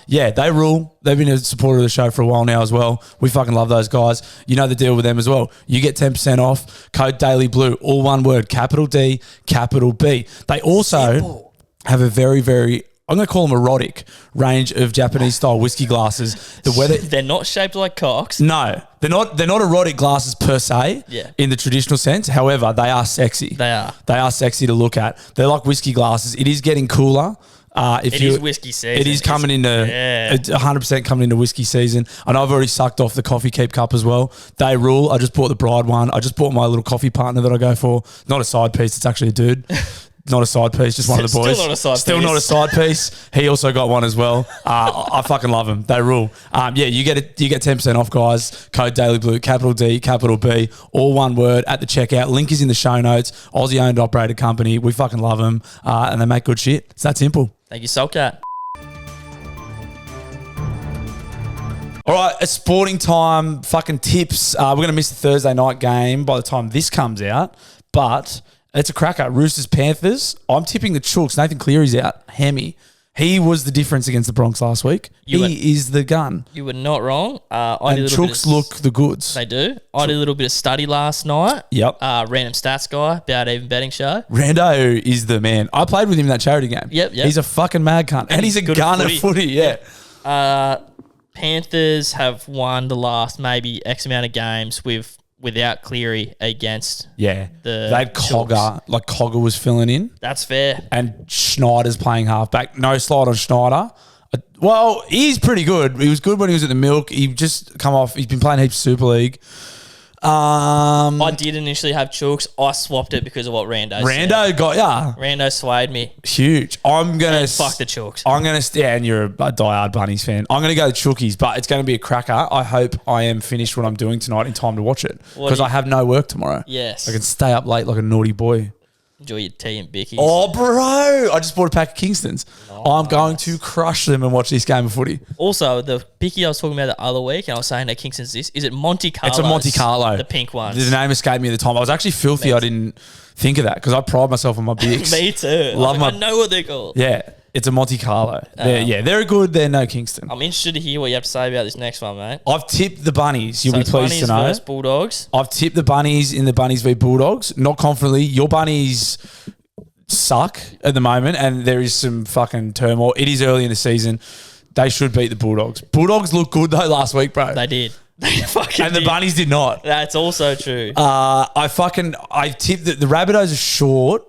Yeah, they rule. They've been a supporter of the show for a while now as well. We fucking love those guys. You know the deal with them as well. You get 10% off. Code DailyBlue. All one word. Capital D, capital B. They also have a very, very, I'm going to call them erotic range of Japanese style whiskey glasses. They're not shaped like cocks. No, they're not erotic glasses per se in the traditional sense. However, they are sexy. They are. They are sexy to look at. They're like whiskey glasses. It is getting cooler. It is whiskey season. It is coming into 100% coming into whiskey season. And I've already sucked off the coffee Keep cup as well. They rule. I just bought the bride one. I just bought my little coffee partner that I go for. Not a side piece. It's actually a dude. Not a side piece, just one of the boys. Still not a side piece. He also got one as well. I fucking love them. They rule. Yeah, you get 10% off, guys. Code DailyBlue, capital D, capital B, all one word at the checkout. Link is in the show notes. Aussie-owned, operated company. We fucking love them, and they make good shit. It's that simple. Thank you, Soulcat. All right, it's sporting time. Fucking tips. We're going to miss the Thursday night game by the time this comes out, but it's a cracker. Roosters, Panthers. I'm tipping the Chooks. Nathan Cleary's out. Hammy. He was the difference against the Bronx last week. He is the gun. You were not wrong. And Chooks look the goods. They do. I did a little bit of study last night. Yep. Random stats guy, about even betting show. Rando is the man. I played with him in that charity game. Yep. He's a fucking mad cunt. And he's a gun at footy. Yeah. Panthers have won the last maybe X amount of games without Cleary against they had Cogger. Like Cogger was filling in. That's fair. And Schneider's playing halfback. No slide on Schneider. Well, he's pretty good. He was good when he was at the Milk. He just come off. He's been playing heaps of Super League. I did initially have Chooks. I swapped it because of what Rando said. Got ya. Rando swayed me. Huge. I'm going to... Fuck the Chooks. I'm going to... Yeah, and you're a diehard Bunnies fan. I'm going to go Chookies, but it's going to be a cracker. I hope I am finished what I'm doing tonight in time to watch it because I have no work tomorrow. Yes. I can stay up late like a naughty boy. Enjoy your tea and bickies. Oh, bro. I just bought a pack of Kingstons. Nice. I'm going to crush them and watch this game of footy. Also, the bicky I was talking about the other week, and I was saying that Kingston's this, is it Monte Carlo? It's a Monte Carlo. The pink one. The name escaped me at the time. I was actually filthy. I didn't think of that because I pride myself on my bicks. Me too. I know what they're called. Yeah. It's a Monte Carlo. They're good. They're no Kingston. I'm interested to hear what you have to say about this next one, mate. I've tipped the Bunnies. You'll So be it's pleased Bunnies to know. versus Bulldogs. I've tipped the Bunnies in the Bunnies v Bulldogs. Not confidently. Your Bunnies suck at the moment, and there is some fucking turmoil. It is early in the season. They should beat the Bulldogs. Bulldogs looked good though last week, bro. They did. They fucking And the did. Bunnies did not. That's also true. I tipped that the Rabbitohs are short.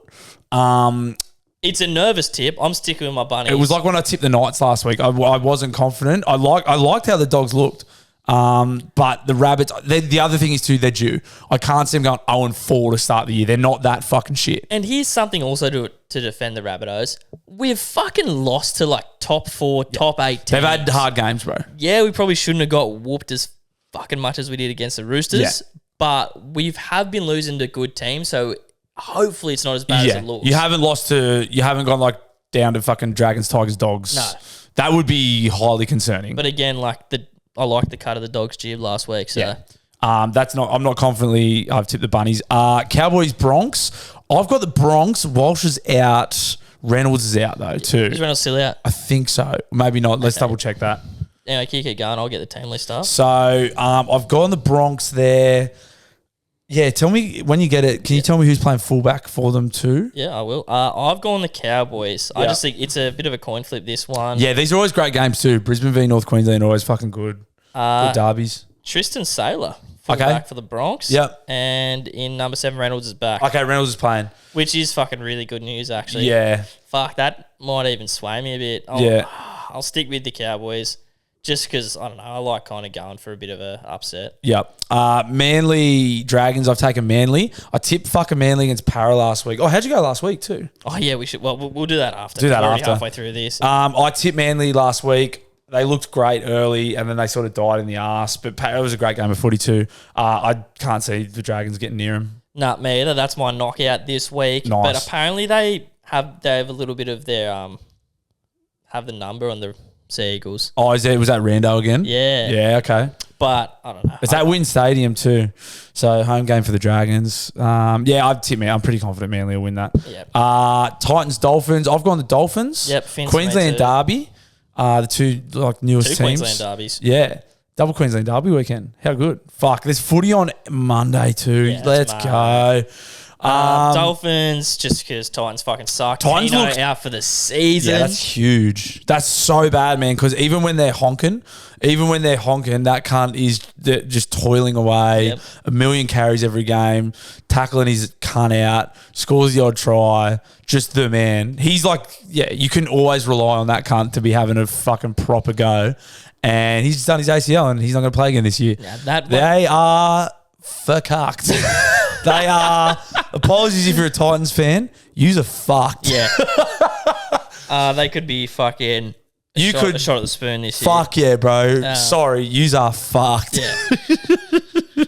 It's a nervous tip. I'm sticking with my Bunnies. It was like when I tipped the Knights last week. I wasn't confident. I liked how the Dogs looked. But the Rabbits, the other thing is too, they're due. I can't see them going 0-4 to start the year. They're not that fucking shit. And here's something also to defend the Rabbitohs. We've fucking lost to like top 4, top 8 teams. They've had hard games, bro. Yeah, we probably shouldn't have got whooped as fucking much as we did against the Roosters. Yeah. But we have been losing to good teams, so hopefully it's not as bad as it looks. You haven't gone like down to fucking Dragons, Tigers, Dogs. No. That would be highly concerning. But again, I like the cut of the Dogs jib last week. So yeah. I'm not confidently, I've tipped the Bunnies. Cowboys, Bronx. I've got the Bronx. Walsh is out. Reynolds is out though too. Is Reynolds still out? I think so. Maybe not. Let's double check that. Anyway, keep going. I'll get the team list up. So I've gone the Bronx there. Yeah, tell me when you get it. Can you tell me who's playing fullback for them too? Yeah, I will. I've gone the Cowboys. I Yeah. just think it's a bit of a coin flip, this one. Yeah, these are always great games too. Brisbane v North Queensland are always fucking good. Good derbies. Tristan Saylor, fullback for the Bronx. Yep. And in number 7, Reynolds is back. Okay, Reynolds is playing. Which is fucking really good news, actually. Yeah. Fuck, that might even sway me a bit. I'll stick with the Cowboys just because, I don't know, I like kind of going for a bit of a upset. Yep. Manly Dragons, I've taken Manly. I tipped fucking Manly against Para last week. Oh, how'd you go last week too? Oh, yeah, we should. Well, we'll do that after. Do that We're already after. halfway through this. I tipped Manly last week. They looked great early, and then they sort of died in the arse. But it was a great game of footy too. I can't see the Dragons getting near them. Nah, me either. That's my knockout this week. Nice. But apparently they have a little bit of their have the number on the Sea Eagles. Oh, was that Rando again? Yeah. Yeah, okay. But I don't know. It's at Wynn Stadium too. So home game for the Dragons. I've tipped I'm pretty confident Manly will win that. Yep. Titans, Dolphins. I've gone the Dolphins. Yep, Finns Queensland me too. Derby. The two newest Two teams. Queensland derbies. Yeah. Double Queensland Derby weekend. How good. Fuck. There's footy on Monday too. Yeah, Let's that's go. Dolphins, just because Titans fucking suck. Titans Tino looks- out for the season. Yeah, that's huge. That's so bad, man. Because even when they're honking, that cunt is just toiling away. Yep. 1 million carries every game, tackling his cunt out, scores the odd try. Just the man. He's like, you can always rely on that cunt to be having a fucking proper go. And he's just done his ACL and he's not going to play again this year. Yeah, They are fucked. They are. Apologies if you're a Titans fan. Yous are fucked. Yeah. They could be fucking a shot at the spoon this year. Fuck yeah, bro. Sorry, yous are fucked. Yeah.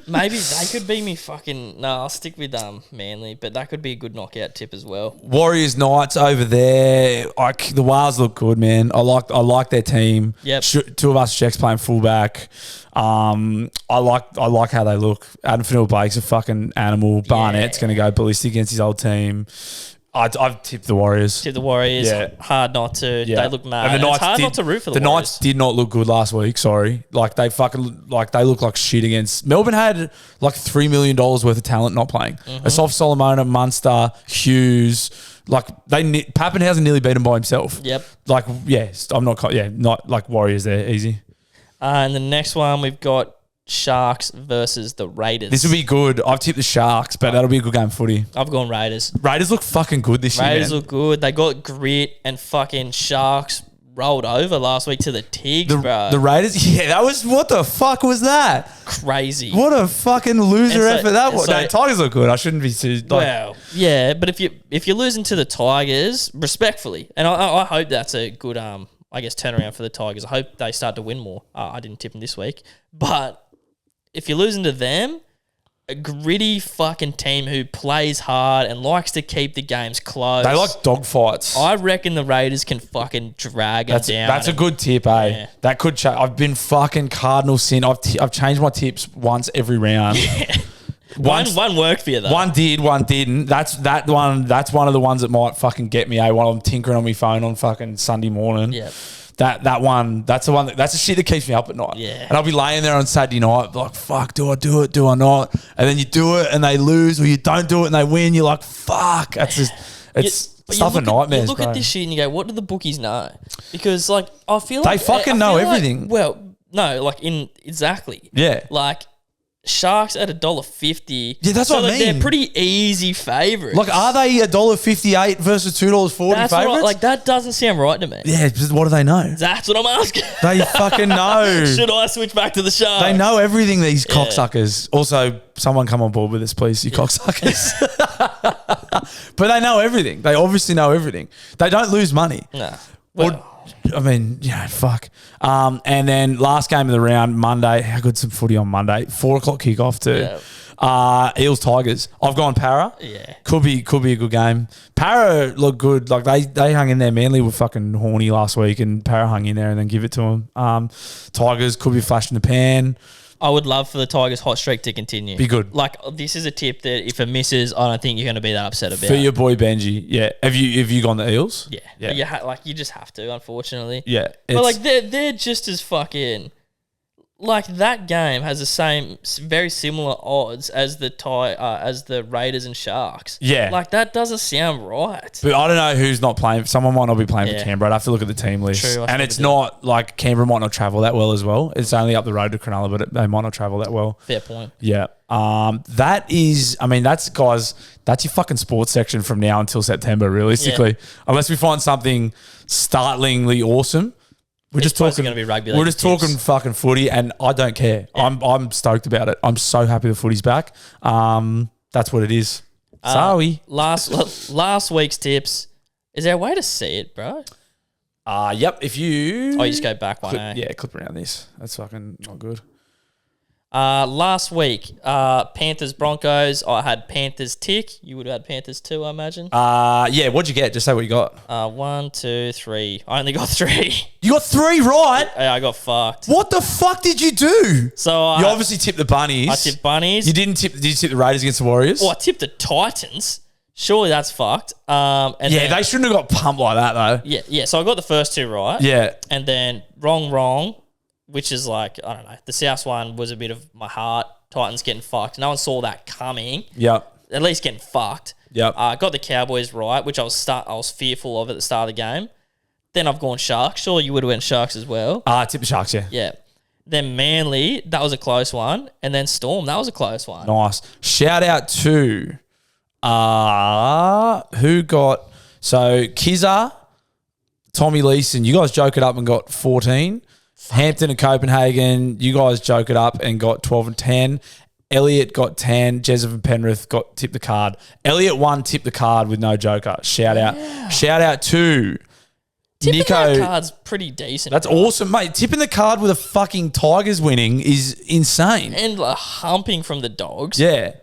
Maybe they could be me fucking... No, I'll stick with Manly, but that could be a good knockout tip as well. Warriors Knights over there. The Wales look good, man. I like their team. Yep. Two of us Czechs playing fullback. I like how they look. Adam Fanua-Blake's a fucking animal. Barnett's going to go ballistic against his old team. I've tipped the Warriors. Tip the Warriors. Yeah. Hard not to. Yeah. They look mad. And And it's hard not to root for the Warriors. Knights did not look good last week. Sorry, they look like shit against Melbourne. Had like $3 million worth of talent not playing. Asaf Solomona, Munster, Hughes. Pappenhausen nearly beat him by himself. Yep. Not like Warriors there. Easy. And the next one we've got Sharks versus the Raiders. This will be good. I've tipped the Sharks, but that'll be a good game of footy. I've gone Raiders. Raiders look fucking good this year. Raiders man. look good. They got grit, and fucking Sharks rolled over last week to the Tigs, bro. The Raiders. Yeah, that was what the fuck was that? Crazy. What a fucking loser And so- effort that and was. so- No, Tigers look good. I shouldn't be too. Well, yeah, but if you're losing to the Tigers, respectfully, and I hope that's a good turnaround for the Tigers. I hope they start to win more. I didn't tip them this week, but if you're losing to them, a gritty fucking team who plays hard and likes to keep the games close. They like dogfights. I reckon the Raiders can fucking drag them down. That's a good tip, eh? Yeah. That could change. I've been fucking Cardinal sin. I've changed my tips once every round. One worked for you though. One did, one didn't. That's one of the ones that might fucking get me. While I'm tinkering on my phone on fucking Sunday morning. Yeah. That one, that's the shit that keeps me up at night. Yeah. And I'll be laying there on Saturday night, like, fuck, do I do it? Do I not? And then you do it and they lose, or you don't do it and they win. You're like, fuck. That's just, it's stuff of nightmares. You look at this shit and you go, what do the bookies know? Because like I feel they like fucking know everything. No, like exactly. Yeah. Like Sharks at $1.50. Yeah, that's what I mean. They're pretty easy favourites. Like, are they $1.58 versus $2.40 favourites? Like that doesn't sound right to me. Yeah, but what do they know? That's what I'm asking. They fucking know. Should I switch back to the Sharks? They know everything, these cocksuckers. Also, someone come on board with us, please, you cocksuckers. But they know everything. They obviously know everything. They don't lose money. Nah. I mean, yeah, fuck. And then last game of the round, Monday. How good's some footy on Monday? 4 o'clock kickoff too. Yeah. Eels Tigers. I've gone Para. Yeah. Could be a good game. Para look good. Like they hung in there. Manly were fucking horny last week, and Para hung in there and then give it to them. Tigers could be flash in the pan. I would love for the Tigers' hot streak to continue. Be good. Like, this is a tip that if it misses, I don't think you're going to be that upset about. For your boy Benji, yeah. Have you gone the Eels? Yeah. Yeah. But you just have to, unfortunately. Yeah. But like they're just as fucking like that game has the same very similar odds as the Raiders and Sharks. Yeah. Like that doesn't sound right. But I don't know who's not playing. Someone might not be playing for Canberra. I'd have to look at the team list. True, and it's not like Canberra might not travel that well as well. It's only up the road to Cronulla, but they might not travel that well. Fair point. Yeah. That's your fucking sports section from now until September, realistically. Yeah. Unless we find something startlingly awesome. We're just talking going to be rugby. We're just talking fucking footy, and I don't care. Yeah. I'm stoked about it. I'm so happy the footy's back. That's what it is. Sorry. Last week's tips. Is there a way to see it, bro? Yep. If you just go back one. Clip around this. That's fucking not good. Last week, Panthers Broncos. I had Panthers tick. You would have had Panthers too, I imagine. Yeah. What'd you get? Just say what you got. 1, 2, 3. I only got 3. You got 3 right. Yeah, I got fucked. What the fuck did you do? So you obviously tipped the Bunnies. I tipped Bunnies. You didn't tip. Did you tip the Raiders against the Warriors? Oh, I tipped the Titans. Surely that's fucked. They shouldn't have got pumped like that though. Yeah. So I got the first 2 right. Yeah. And then wrong. Which is like, I don't know. The South one was a bit of my heart. Titans getting fucked. No one saw that coming. Yep. At least getting fucked. Yep. Got the Cowboys right, which I was fearful of at the start of the game. Then I've gone Sharks. Surely you would have went Sharks as well. I tipped the Sharks, yeah. Yeah. Then Manly, that was a close one. And then Storm, that was a close one. Nice. Shout out to who got Kizza, Tommy Leeson. You guys joke it up and got 14. Hampton and Copenhagen, you guys joke it up and got 12 and 10. Elliot got 10. Jezef and Penrith got tipped the card. Elliot won tipped the card with no joker. Shout out to tipping Nico. That card's pretty decent. That's awesome, mate. Tipping the card with a fucking Tigers winning is insane. And humping from the Dogs. Yeah.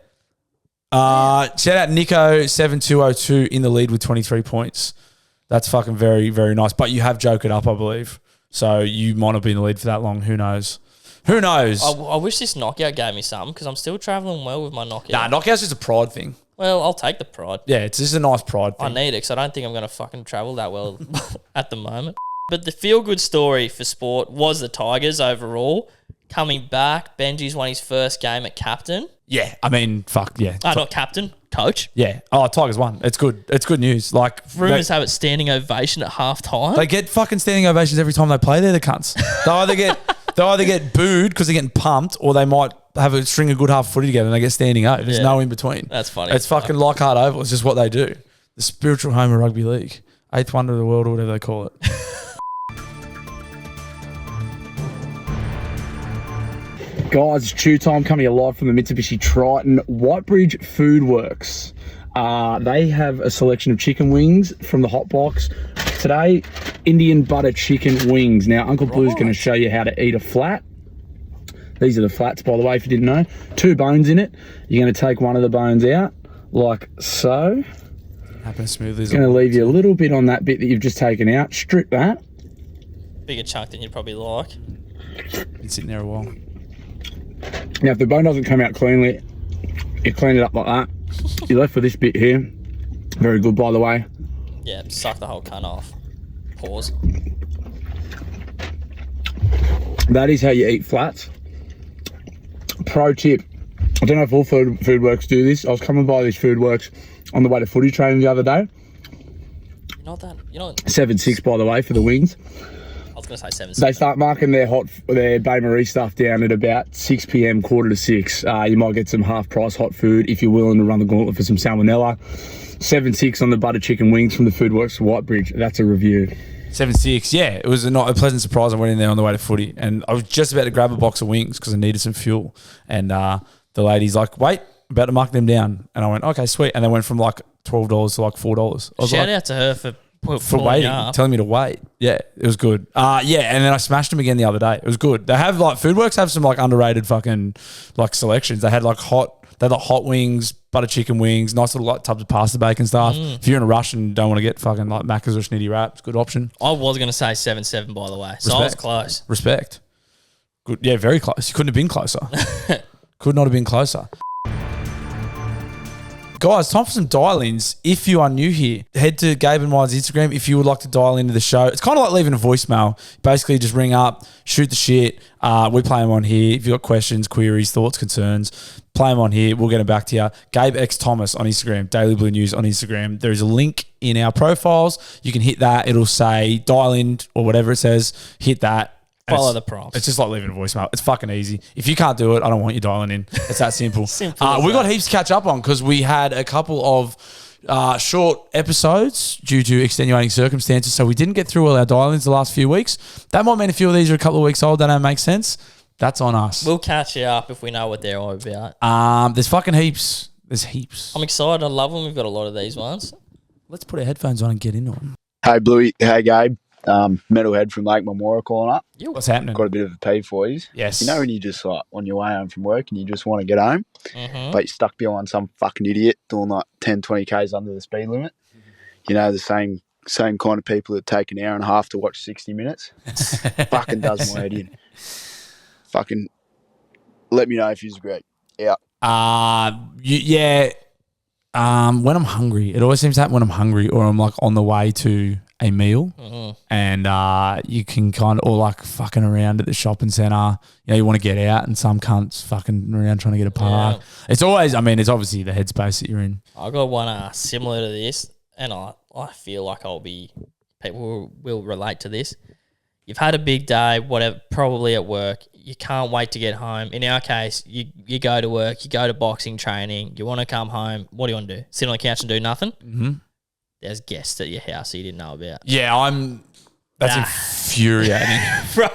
Shout out Nico 7202 in the lead with 23 points. That's fucking very, very nice. But you have joked it up, I believe. So you might not be in the lead for that long. Who knows? Who knows? I wish this knockout gave me something because I'm still travelling well with my knockout. Nah, knockout's just a pride thing. Well, I'll take the pride. Yeah, it's just a nice pride thing. I need it because I don't think I'm going to fucking travel that well at the moment. But the feel-good story for sport was the Tigers overall. Coming back, Benji's won his first game at captain. Yeah, I mean, fuck, yeah. Not captain, coach. Yeah. Oh, Tigers won. It's good. It's good news. Like Rumours have it standing ovation at halftime. They get fucking standing ovations every time they play. They're the cunts. They'll either get booed because they're getting pumped, or they might have a string of good half footy together and they get standing O. There's no in between. That's funny. It's fucking Lockhart Oval. It's just what they do. The spiritual home of rugby league. 8th wonder of the world or whatever they call it. Guys, it's chew time coming live from the Mitsubishi Triton Whitebridge Food Works. They have a selection of chicken wings from the hot box. Today, Indian butter chicken wings. Now, Uncle Blue's going to show you how to eat a flat. These are the flats, by the way, if you didn't know. 2 bones in it. You're going to take one of the bones out, like so. Happens smoothly. It's going to leave you a little bit on that bit that you've just taken out. Strip that. Bigger chunk than you'd probably like. Been sitting there a while. Now, if the bone doesn't come out cleanly, You clean it up like that. You're left with this bit here. Very good, by the way. Yeah, suck the whole cunt off. Pause. That is how you eat flats. Pro tip. I don't know if all food works do this. I was coming by this Food Works on the way to footy training the other day. You're not that. You're not. 7.6 by the way for the wings. I was gonna say 7. They start marking their Baie Marie stuff down at about 6 p.m, 5:45. You might get some half price hot food if you're willing to run the gauntlet for some salmonella. 7.6 on the butter chicken wings from the Food Works Whitebridge. That's a review. 7.6. Yeah, it was a pleasant surprise. I went in there on the way to footy, and I was just about to grab a box of wings because I needed some fuel. And the lady's like, "Wait, I'm about to mark them down." And I went, "Okay, sweet." And they went from like $12 to like $4. Shout out to her for waiting, up. telling me to wait. Yeah, it was good. Yeah, and then I smashed them again the other day. It was good. They have like Food Works have some like underrated fucking like selections. They had like hot wings, butter chicken wings, nice little like tubs of pasta bacon stuff. If you're in a rush and don't want to get fucking like Macca's or Schnitty wrap, it's a good option. I was gonna say 7.7 by the way, so I was close. Respect. Good. Yeah, very close. You couldn't have been closer. Could not have been closer. Guys, time for some dial-ins. If you are new here, head to Gabe and Mine's Instagram if you would like to dial into the show. It's kind of like leaving a voicemail. Basically, just ring up, shoot the shit. We play them on here. If you've got questions, queries, thoughts, concerns, play them on here. We'll get them back to you. Gabe X Thomas on Instagram, Daily Blue News on Instagram. There is a link in our profiles. You can hit that. It'll say dial in or whatever it says. Hit that. Follow the prompts. It's just like leaving a voicemail. It's fucking easy. If you can't do it, I don't want you dialing in. It's that simple. We got heaps to catch up on because we had a couple of short episodes due to extenuating circumstances, so we didn't get through all our dial-ins the last few weeks. That might mean a few of these are a couple of weeks old. That don't make sense. That's on us. We'll catch you up if we know what they're all about. There's fucking heaps. There's heaps. I'm excited. I love them. We've got a lot of these ones. Let's put our headphones on and get into them. Hey, Bluey. Hey, Gabe. Metalhead from Lake Memorial calling up. What's happening? Got a bit of a pee for you. Yes. You know when you just like on your way home from work and you just want to get home, but you're stuck behind some fucking idiot doing like 10, 20 Ks under the speed limit. You know, the same kind of people that take an hour and a half to watch 60 minutes. Fucking does my head in. Fucking let me know if you agree. Yeah. When I'm hungry, it always seems to happen when I'm hungry or I'm like on the way to a meal, and you can kind of, or like fucking around at the shopping centre, you know, you want to get out and some cunts fucking around trying to get a park. Yeah. It's always, I mean, it's obviously the headspace that you're in. I got one similar to this, and I feel like people will relate to this. You've had a big day, whatever, probably at work. You can't wait to get home. In our case, you go to work, you go to boxing training, you want to come home. What do you want to do? Sit on the couch and do nothing? Mm-hmm. There's guests at your house you didn't know about. Yeah, that's infuriating. Bro.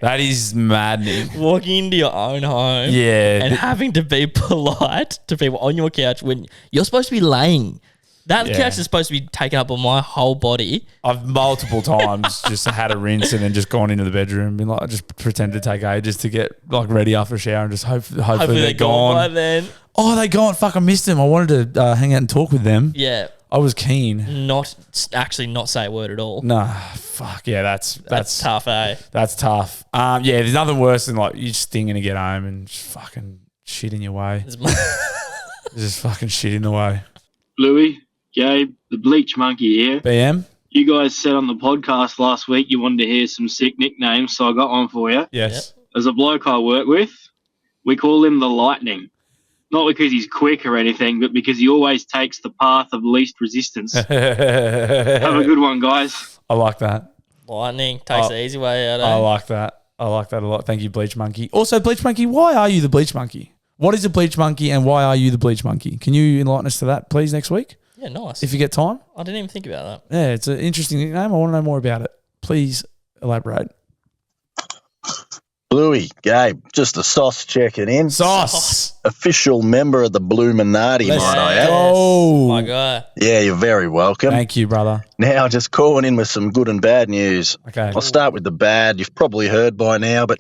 That is maddening. Walking into your own home and having to be polite to people on your couch when you're supposed to be laying. That couch is supposed to be taken up on my whole body. I've multiple times just had a rinse and then just gone into the bedroom and been like, I just pretended to take ages to get like ready after a shower and just hopefully they're gone by then. Oh, they're gone. Fuck, I missed them. I wanted to hang out and talk with them. Yeah. I was keen. Not say a word at all. Nah, fuck yeah, that's tough, eh? That's tough. Yeah, there's nothing worse than like you just stinging to get home and just fucking shit in your way. Just fucking shit in the way. Louis, Gabe, the Bleach Monkey here. BM. You guys said on the podcast last week you wanted to hear some sick nicknames, so I got one for you. Yes. Yep. As a bloke I work with, we call him the Lightning. Not because he's quick or anything, but because he always takes the path of least resistance. Have a good one, guys. I like that. Lightning takes the easy way out. I like that. I like that a lot. Thank you, Bleach Monkey. Also, Bleach Monkey, why are you the Bleach Monkey? What is a Bleach Monkey and why are you the Bleach Monkey? Can you enlighten us to that, please, next week? Yeah, nice. If you get time. I didn't even think about that. Yeah, it's an interesting nickname. I want to know more about it. Please elaborate. Bluey, Gabe, just a sauce checking in. Sauce. Official member of the Bluminati, might I add. Oh, my God. Yeah, you're very welcome. Thank you, brother. Now, just calling in with some good and bad news. Okay. I'll start with the bad. You've probably heard by now, but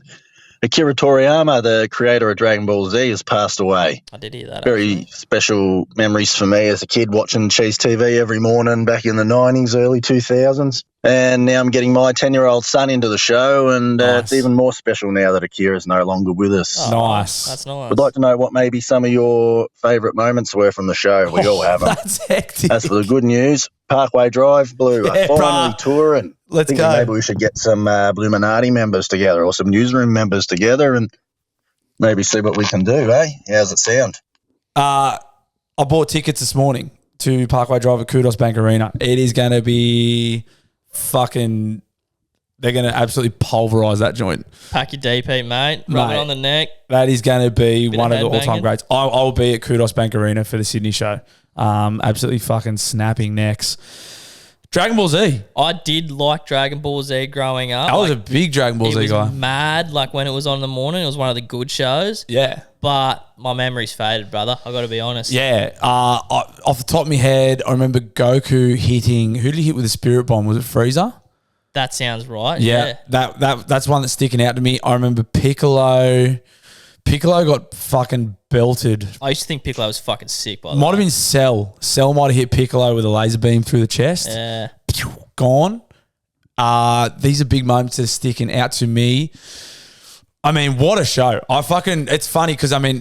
Akira Toriyama, the creator of Dragon Ball Z, has passed away. I did hear that. Very special memories for me as a kid watching Cheese TV every morning back in the 90s, early 2000s. And now I'm getting my 10-year-old son into the show, and it's even more special now that Akira's no longer with us. Oh, nice. That's nice. Would like to know what maybe some of your favourite moments were from the show. We all have them. That's hectic. As for the good news, Parkway Drive Blue are finally touring. Let's go. Maybe we should get some Bluminati members together or some newsroom members together and maybe see what we can do, eh? How's it sound? I bought tickets this morning to Parkway Drive at Kudos Bank Arena. It is going to be fucking... They're going to absolutely pulverise that joint. Pack your DP, mate. Rub it on the neck. That is going to be Bit one of of the all-time headbanging. greats. I'll be at Kudos Bank Arena for the Sydney show. Absolutely fucking snapping necks. Dragon Ball Z. I did like Dragon Ball Z growing up. I was a big Dragon Ball Z guy. It was mad, like when it was on in the morning. It was one of the good shows. Yeah. But my memory's faded, brother. I got to be honest. Yeah. Off the top of my head, I remember Goku hitting... Who did he hit with a spirit bomb? Was it Frieza? That sounds right. Yeah. That's one that's sticking out to me. I remember Piccolo. Piccolo got fucking belted. I used to think Piccolo was fucking sick, by the Might way. have been Cell. Cell might have hit Piccolo with a laser beam through the chest. Yeah. Gone. These are big moments that are sticking out to me. I mean, what a show. It's funny because how long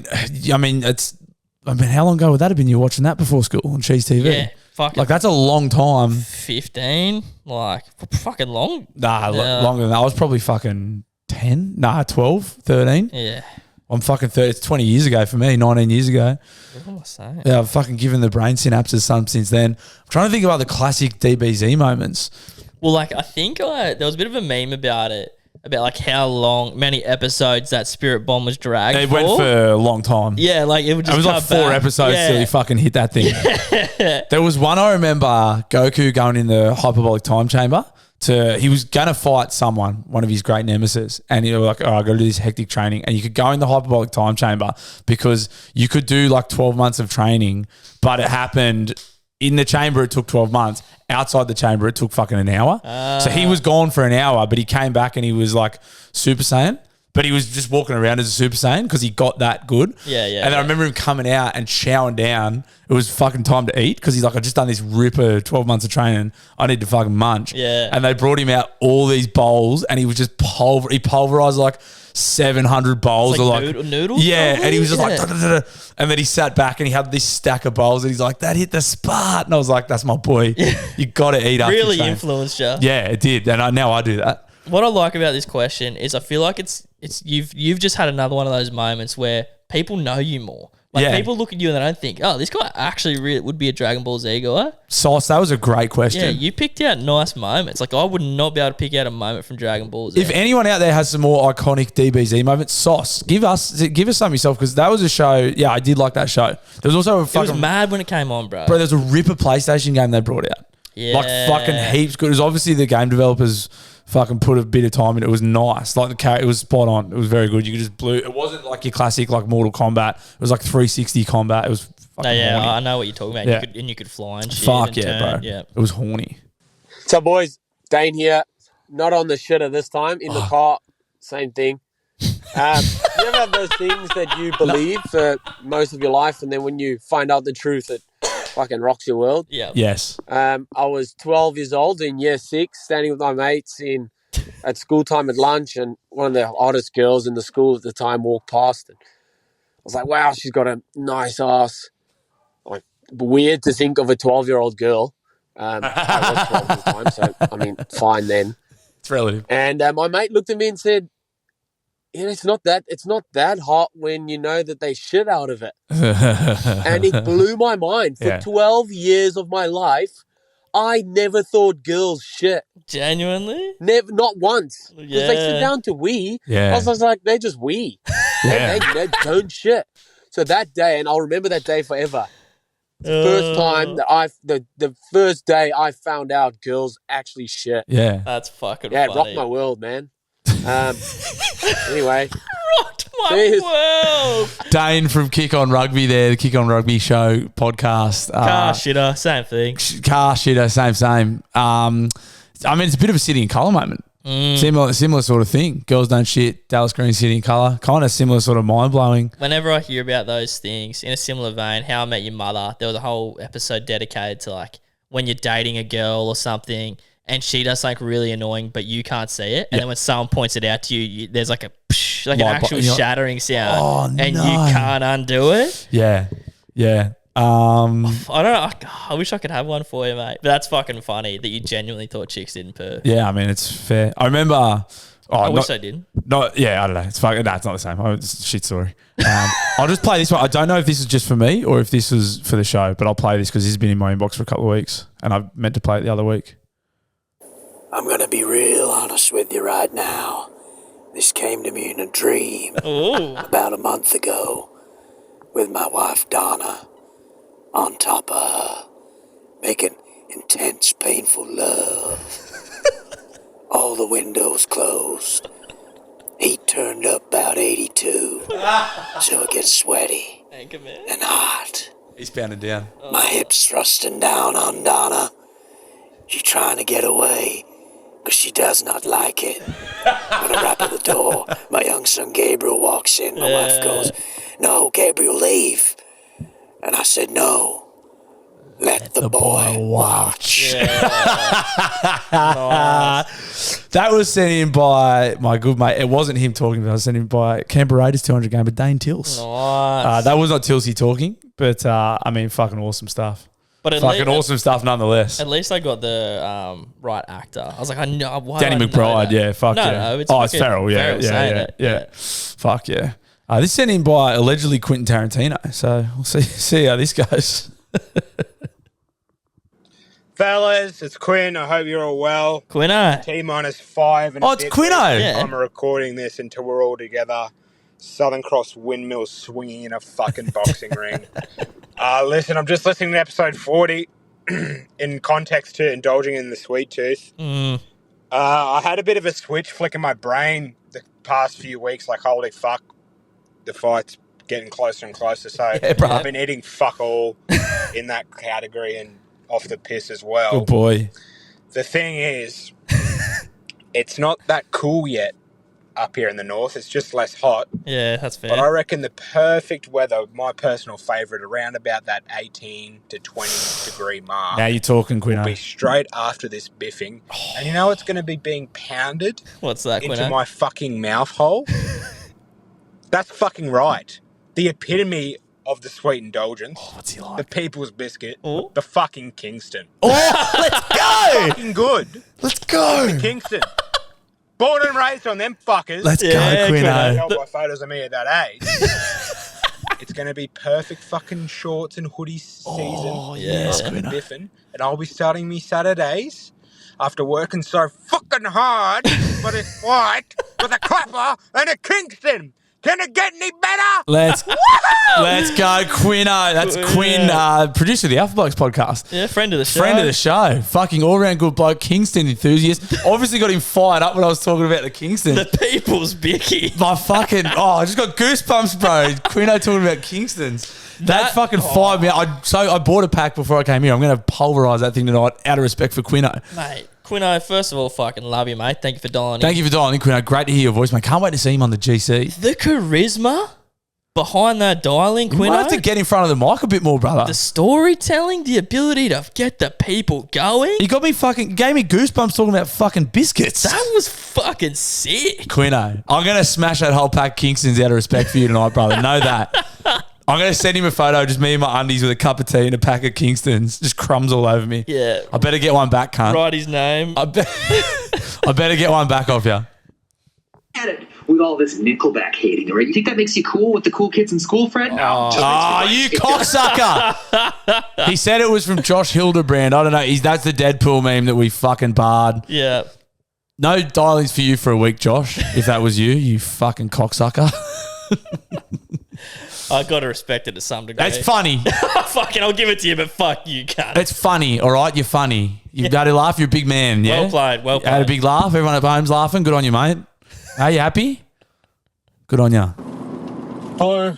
ago would that have been you watching that before school on Cheese TV? Yeah. Fucking Like, that's a long time. 15? Like, fucking long? Nah, longer than that. I was probably fucking 10. Nah, 12, 13. Yeah. I'm fucking 30. It's 20 years ago for me, 19 years ago. What am I saying? Yeah, I've fucking given the brain synapses some since then. I'm trying to think about the classic DBZ moments. Well, like, I think there was a bit of a meme about it, about like how many episodes that Spirit Bomb was dragged It for. went for a long time. Yeah, like it would just It was like come 4 back. episodes till he fucking hit that thing. There was one I remember Goku going in the hyperbolic time chamber. He was going to fight one of his great nemesis. And he was like, I got to do this hectic training. And you could go in the hyperbolic time chamber because you could do like 12 months of training, but it happened in the chamber. It took 12 months. Outside the chamber, it took fucking an hour. So he was gone for an hour, but he came back and he was like Super Saiyan. But he was just walking around as a Super Saiyan because he got that good. Yeah. And then I remember him coming out and chowing down. It was fucking time to eat because he's like, I've just done this ripper 12 months of training. I need to fucking munch. Yeah. And they brought him out all these bowls and he was just he pulverized like 700 bowls. It's like or like noodles? Yeah. Probably? And he was just like, Yeah. "Da, da, da, da." And then he sat back and he had this stack of bowls and he's like, that hit the spot. And I was like, that's my boy. You got to eat up. Really influenced you. Yeah, it did. And now I do that. What I like about this question is I feel like you've just had another one of those moments where people know you more. Like Yeah. people look at you and they don't think, oh, this guy actually really would be a Dragon Ball Z guy. Sauce, that was a great question. Yeah, you picked out nice moments. Like I would not be able to pick out a moment from Dragon Ball Z. If anyone out there has some more iconic DBZ moments, Sauce, give us some yourself because that was a show. Yeah, I did like that show. There was also it was mad when it came on, bro. Bro, there's a ripper PlayStation game they brought out. Yeah. Like fucking heaps good. It was obviously the game developers fucking put a bit of time in it. It was nice. Like it was spot on. It was very good. You could just it wasn't like your classic like Mortal Kombat. It was like 360 combat. It was fucking yeah, horny. I know what you're talking about. Yeah. You could fly and shit. Fuck and yeah, turn. bro. Yeah. It was horny. So, boys, Dane here. Not on the shitter this time. In the car, same thing. You ever have those things that you believe for most of your life, and then when you find out the truth, it fucking rocks your world? Yeah. Yes. I was 12 years old in year 6, standing with my mates at school time at lunch, and one of the hottest girls in the school at the time walked past, and I was like, wow, she's got a nice ass. Like, weird to think of a 12-year-old girl. I was 12 at the time, so I mean, fine then. It's relative. And my mate looked at me and said, it's not that hot when you know that they shit out of it. And it blew my mind. For 12 years of my life, I never thought girls shit. Genuinely? Never, not once. Because they sit down to wee. Yeah. I was like, they just wee. Yeah. They don't shit. So that day, and I'll remember that day forever. The first time that the first day I found out girls actually shit. Yeah. That's fucking Yeah, it funny. rocked my world, man. Anyway. Rocked my world. Dane from Kick On Rugby there, the Kick On Rugby show podcast. Car shitter, same thing. Car shitter, same. I mean, it's a bit of a city and colour moment. Similar sort of thing. Girls don't shit. Dallas Green City in colour. Kind of similar sort of mind blowing. Whenever I hear about those things, in a similar vein, How I Met Your Mother, there was a whole episode dedicated to like when you're dating a girl or something and she does something really annoying, but you can't see it. And then when someone points it out to you, there's like a psh, like an actual shattering sound, and you can't undo it. Yeah, yeah. I don't know. I wish I could have one for you, mate. But that's fucking funny that you genuinely thought chicks didn't purr. Yeah, I mean, it's fair. I remember. I wish I did. Yeah, I don't know. It's fucking. No, it's not the same. It's a shit story. I'll just play this one. I don't know if this is just for me or if this was for the show, but I'll play this because this has been in my inbox for a couple of weeks, and I meant to play it the other week. I'm gonna be real honest with you right now. This came to me in a dream about a month ago with my wife Donna on top of her, making intense, painful love. All the windows closed. Heat turned up about 82, so it gets sweaty and hot. He's pounding down. My hips thrusting down on Donna. She's trying to get away, because she does not like it. When I rap at the door, my young son Gabriel walks in. My wife goes, "No, Gabriel, leave." And I said, "No. Let the boy watch." That was sent in by my good mate. It wasn't him talking, but I was sent in by Canberra Raiders 200 gamer Dane Tills. Nice. That was not Tilsy talking, but I mean, fucking awesome stuff. But awesome stuff nonetheless. At least I got the right actor. I was like, I know. Why Danny do I know McBride, that? yeah, fuck yeah. No, It's Farrell, yeah. Fuck yeah. This is sent in by allegedly Quentin Tarantino, so we'll see how this goes. Fellas, it's Quinn. I hope you're all well. Quinno. T-minus 5 and a it's bit Quinno. by the Yeah. time we're recording this until we're all together. Southern Cross windmill swinging in a fucking boxing ring. Listen, I'm just listening to episode 40 in context to indulging in the sweet tooth. I had a bit of a switch flick in my brain the past few weeks, like, holy fuck, the fight's getting closer and closer. So I've been eating fuck all in that category and off the piss as well. Good boy. The thing is, it's not that cool yet up here in the north. It's just less hot. Yeah, that's fair. But I reckon the perfect weather, my personal favourite, around about that 18 to 20 degree mark. Now you're talking, Quinno. Will be straight after this biffing. And you know what's going to be being pounded? What's that, into Quinno? my fucking mouth hole? That's fucking right. The epitome of the sweet indulgence. What's he like? The People's Biscuit. The fucking Kingston. Let's go! Fucking good. Let's go! The Kingston. Born and raised on them fuckers. Let's go, Quinno. Tell by photos of me at that age. It's going to be perfect fucking shorts and hoodie season. Oh, yes, Fucking Quinno. biffing. And I'll be starting me Saturdays after working so fucking hard for this fight with a clapper and a Kingston. Can it get any better? Let's go, Quinno. That's Quinn, producer of the Alpha Blokes podcast. Yeah, friend of the show. Friend of the show. Fucking all-round good bloke, Kingston enthusiast. Obviously got him fired up when I was talking about the Kingston. The People's Bicky. My fucking... I just got goosebumps, bro. Quinno talking about Kingstons. That fucking fired me up. I bought a pack before I came here. I'm going to pulverise that thing tonight out of respect for Quinno. Mate, Quinno, first of all, fucking love you, mate. Thank you for dialing in. Thank you for dialing in, Quinno. Great to hear your voice, mate. Can't wait to see him on the GC. The charisma behind that dialing, We Quinno. might have to get in front of the mic a bit more, brother. The storytelling, the ability to get the people going. You got me gave me goosebumps talking about fucking biscuits. That was fucking sick. Quinno, I'm going to smash that whole pack of Kingstons out of respect for you tonight, brother. Know that. I'm going to send him a photo, just me in my undies with a cup of tea and a pack of Kingstons. Just crumbs all over me. Yeah. I better get one back, cunt. Write his name. I better get one back off you. At it with all this Nickelback hating, all right? You think that makes you cool with the cool kids in school, Fred? No. You cocksucker. He said it was from Josh Hildebrand. I don't know. That's the Deadpool meme that we fucking barred. Yeah. No dialings for you for a week, Josh, if that was you fucking cocksucker. I got to respect it to some degree. That's funny. Fucking, I'll give it to you, but fuck you, cunt. It's funny, all right? You're funny. You've got to laugh. You're a big man, yeah? Well played, well played. Had a big laugh. Everyone at home's laughing. Good on you, mate. Are you happy? Good on you. Hello,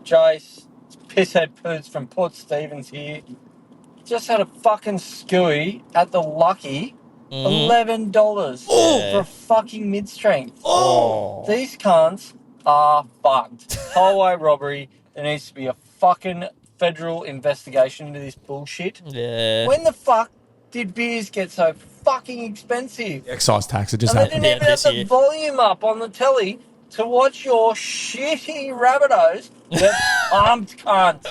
Jace. Pisshead Poods from Port Stevens here. Just had a fucking skewy at the Lucky $11 for a fucking mid-strength. Oh. These cunts are fucked. Highway robbery. There needs to be a fucking federal investigation into this bullshit. Yeah. When the fuck did beers get so fucking expensive? Excise tax. It just And they happened. didn't even have the volume up on the telly to watch your shitty Rabbitohs get pumped, cunt.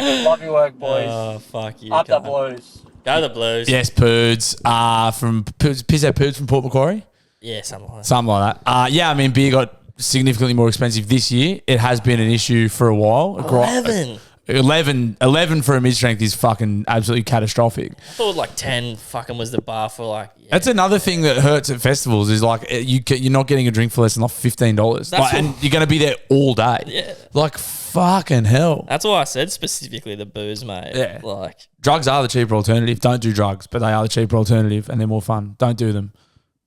Love your work, boys. Oh, fuck you. Up the cunt. Blues. Go the Blues. Yes, Poods. From Pizzo Poods from Port Macquarie. Yeah, something like that. Something like that. Yeah, I mean, beer got significantly more expensive this year. It has been an issue for a while. 11 for a mid-strength is fucking absolutely catastrophic. I thought like 10 fucking was the bar for like. Yeah. That's another thing that hurts at festivals is like you're not getting a drink for less than like $15. Like, and you're going to be there all day. Yeah. Like fucking hell. That's why I said specifically the booze, mate. Yeah. Like. Drugs are the cheaper alternative. Don't do drugs, but they are the cheaper alternative and they're more fun. Don't do them,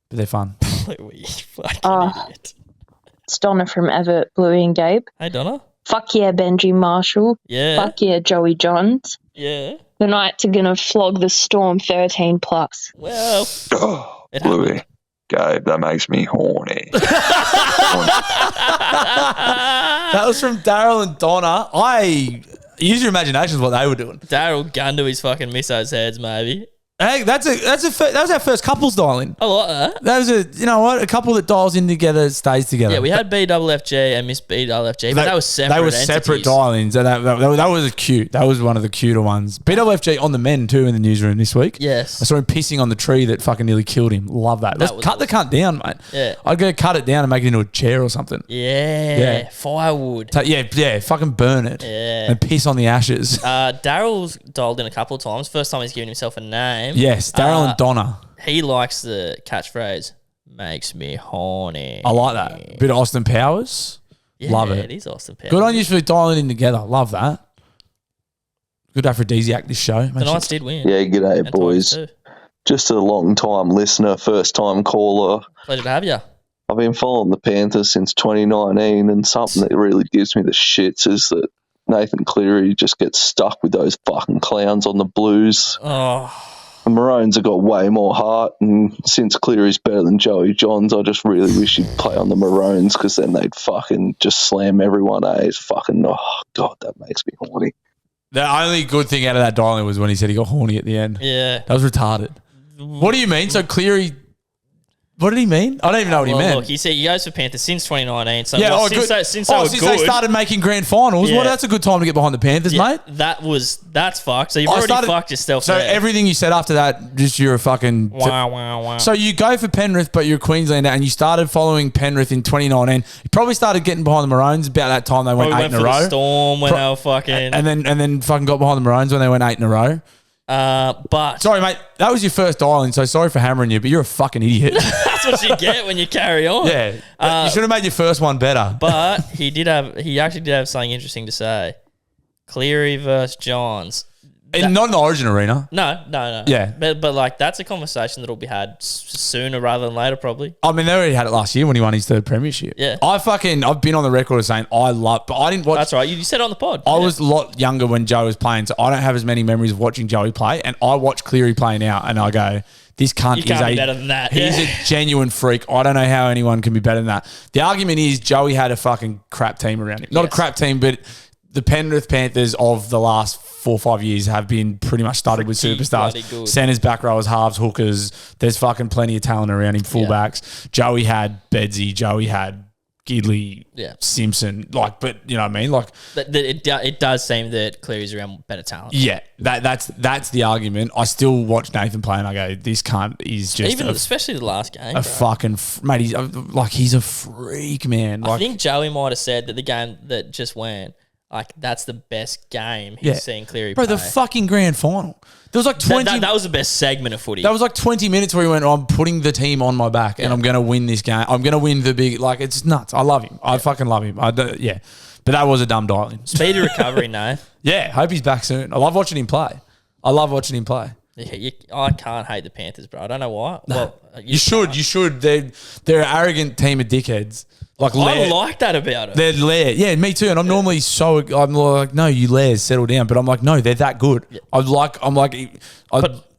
but they're fun. You fucking idiot. It's Donna from Everett, Bluey and Gabe. Hey, Donna. Fuck yeah, Benji Marshall. Yeah. Fuck yeah, Joey Johns. Yeah. The Knights are going to flog the Storm 13 plus. Well. Bluey, Gabe, that makes me horny. That was from Daryl and Donna. Use your imagination is what they were doing. Daryl gun to his fuking missos heads, maybe. Hey, that was our first couples dial-in. I like that. That was a couple that dials in together stays together. Yeah, we had BWFG and Miss BWFG, but that was separate. They were entities. separate dial-ins, and that was cute. That was one of the cuter ones. BWFG on the men too in the newsroom this week. Yes, I saw him pissing on the tree that fucking nearly killed him. Love that. Let's cut the cunt down, mate. Yeah, I'd go cut it down and make it into a chair or something. Yeah. Firewood. Yeah, fucking burn it. Yeah, and piss on the ashes. Daryl's dialed in a couple of times. First time he's given himself a name. Yes, Daryl and Donna. He likes the catchphrase, makes me horny. I like that. Bit of Austin Powers. Yeah, love it. It is Austin Powers. Good on you for dialing in together. Love that. Good aphrodisiac this show. The Knights did win. Yeah, g'day, And boys. Tigers too. Just a long-time listener, first-time caller. Pleasure to have you. I've been following the Panthers since 2019, and something that really gives me the shits is that Nathan Cleary just gets stuck with those fucking clowns on the Blues. Oh. The Maroons have got way more heart, and since Cleary's better than Joey Johns, I just really wish he'd play on the Maroons because then they'd fucking just slam everyone. It's fucking, oh, God, that makes me horny. The only good thing out of that dialing was when he said he got horny at the end. Yeah. That was retarded. What do you mean? So Cleary... What did he mean? I don't even know what he meant. Look, he said he goes for Panthers since 2019. So Yeah, since they were since good. they started making grand finals. Yeah. Well, that's a good time to get behind the Panthers, mate. That's fucked. So you've already fucked yourself. So there. everything you said after that, just you're a fucking... Wow. So you go for Penrith, but you're a Queenslander, and you started following Penrith in 2019. You probably started getting behind the Maroons about that time they went Probably 8 in went a for row. the Storm when they were fucking... And then fucking got behind the Maroons when they went 8 in a row. But sorry, mate, that was your first dial-in, so sorry for hammering you, but you're a fucking idiot. that's what you get when you carry on. Yeah, you should have made your first one better. But he actually did have something interesting to say. Cleary versus Johns. Not in the Origin arena. No. Yeah. But like that's a conversation that'll be had sooner rather than later, probably. I mean, they already had it last year when he won his third premiership. Yeah. I've been on the record as saying but I didn't watch. That's right. You said it on the pod. I was a lot younger when Joe was playing, so I don't have as many memories of watching Joey play. And I watch Cleary play now, and I go, this cunt You can't be better than that. He's Yeah. a genuine freak. I don't know how anyone can be better than that. The argument is Joey had a fucking crap team around him. Not a crap team, but the Penrith Panthers of the last 4 or 5 years have been pretty much started with superstars. Centers, back rowers, halves, hookers. There's fucking plenty of talent around him, fullbacks. Joey had Bedsy. Joey had Gidley, Simpson. But you know what I mean? It does seem that Cleary's around better talent. Yeah, that's the argument. I still watch Nathan play and I go, this cunt is just especially the last game. Fucking mate. He's a freak, man. I think Joey might have said that the game that just went, that's the best game he's seen Cleary play. Bro, the fucking grand final. There was like 20... That was the best segment of footy. That was like 20 minutes where he went, I'm putting the team on my back and I'm going to win this game. I'm going to win the big... it's nuts. I love him. I fucking love him. But that was a dumb dial-in. Speedy recovery, no. Yeah, hope he's back soon. I love watching him play. Yeah, I can't hate the Panthers, bro. I don't know why. Well, You should. They're an arrogant team of dickheads. Like I like that about it. They're lair. Yeah, me too. And I'm normally I'm like, no, you lairs, settle down. But I'm like, no, they're that good. Yeah. I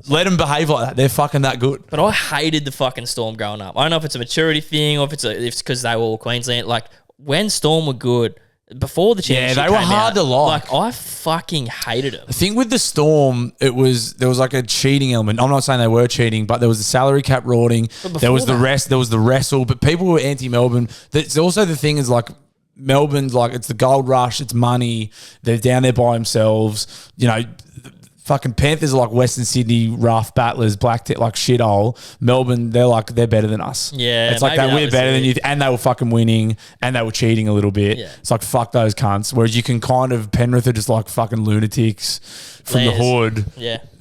let them behave like that. They're fucking that good. But I hated the fucking Storm growing up. I don't know if it's a maturity thing or if it's because they were all Queensland. Like when Storm were good. Before the championship, they were hard to like. I fucking hated them. The thing with the Storm, there was like a cheating element. I'm not saying they were cheating, but there was the salary cap rorting. There was there was the wrestle. But people were anti-Melbourne. There's also the thing is like Melbourne's like it's the gold rush. It's money. They're down there by themselves. You know. Fucking Panthers are like Western Sydney rough battlers, black like shithole. Melbourne, they're better than us. Yeah, it's like that we're better than you, and they were fucking winning, and they were cheating a little bit. Yeah. It's like fuck those cunts. Whereas you can kind of Penrith are just like fucking lunatics from the hood,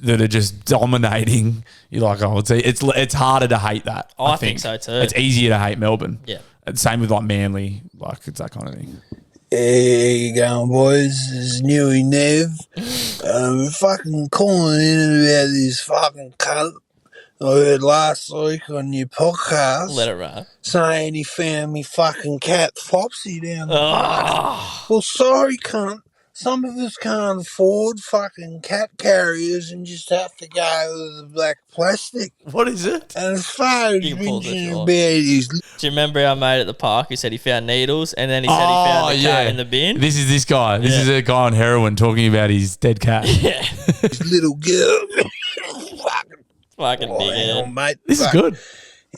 that are just dominating. You're like, oh, it's harder to hate that. I think so too. It's easier to hate Melbourne. Yeah, same with like Manly, like it's that kind of thing. Hey, you going, boys? This is Newy Nev. Fucking calling in about this fucking cunt I heard last week on your podcast. Let it ride. Saying he found me fucking cat Flopsy down the park. Well, sorry, cunt. Some of us can't afford fucking cat carriers and just have to go with the black plastic. What is it? And as far as mentioning about his... Do you remember our mate at the park who said he found needles and then he said he found the cat in the bin? This is this guy. This is a guy on heroin talking about his dead cat. Yeah. His little girl. Fucking big hang head. on, mate. This is good.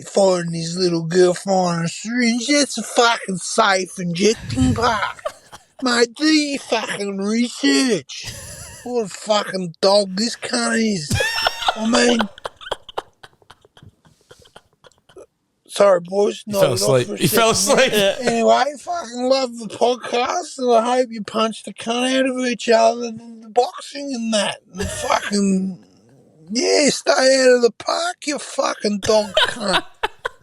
Finding his little girl finding a syringe. That's a fucking safe injecting park. Mate, do your fucking research. What a fucking dog this cunt is. I mean... Sorry, boys. He fell asleep. He fell asleep. Anyway, fucking love the podcast, and I hope you punch the cunt out of each other and the boxing and that. And fucking... Yeah, stay out of the park, you fucking dog cunt.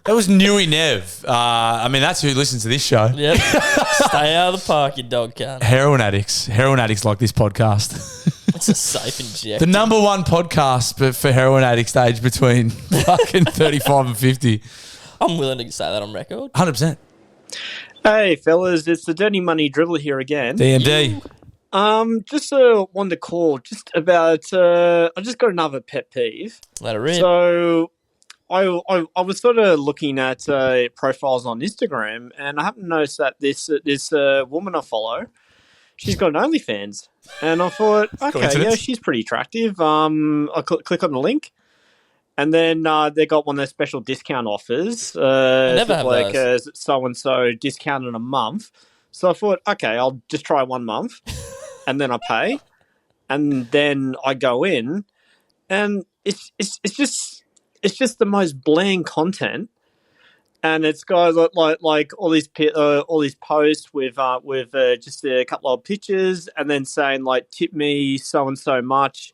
That was Newy Nev. I mean, that's who listens to this show. Yep. Stay out of the park, you dog cunt. Heroin addicts like this podcast. It's a safe injection. The number one podcast for heroin addicts aged between fucking 35 and 50. I'm willing to say that on record. 100%. Hey, fellas, it's the Dirty Money Dribbler here again. DMD. Just wanted to call just about. I just got another pet peeve. Let it rip. So, I was sort of looking at profiles on Instagram, and I happened to notice that this woman I follow, she's got an OnlyFans, and I thought, okay, yeah, she's pretty attractive. I click on the link. And then they got one of their special discount offers. I never have like those. so-and-so discounted a month. So I thought, okay, I'll just try 1 month. And then I pay. And then I go in. And it's just the most bland content. And it's got like all these posts with just a couple of pictures. And then saying like, tip me so-and-so much.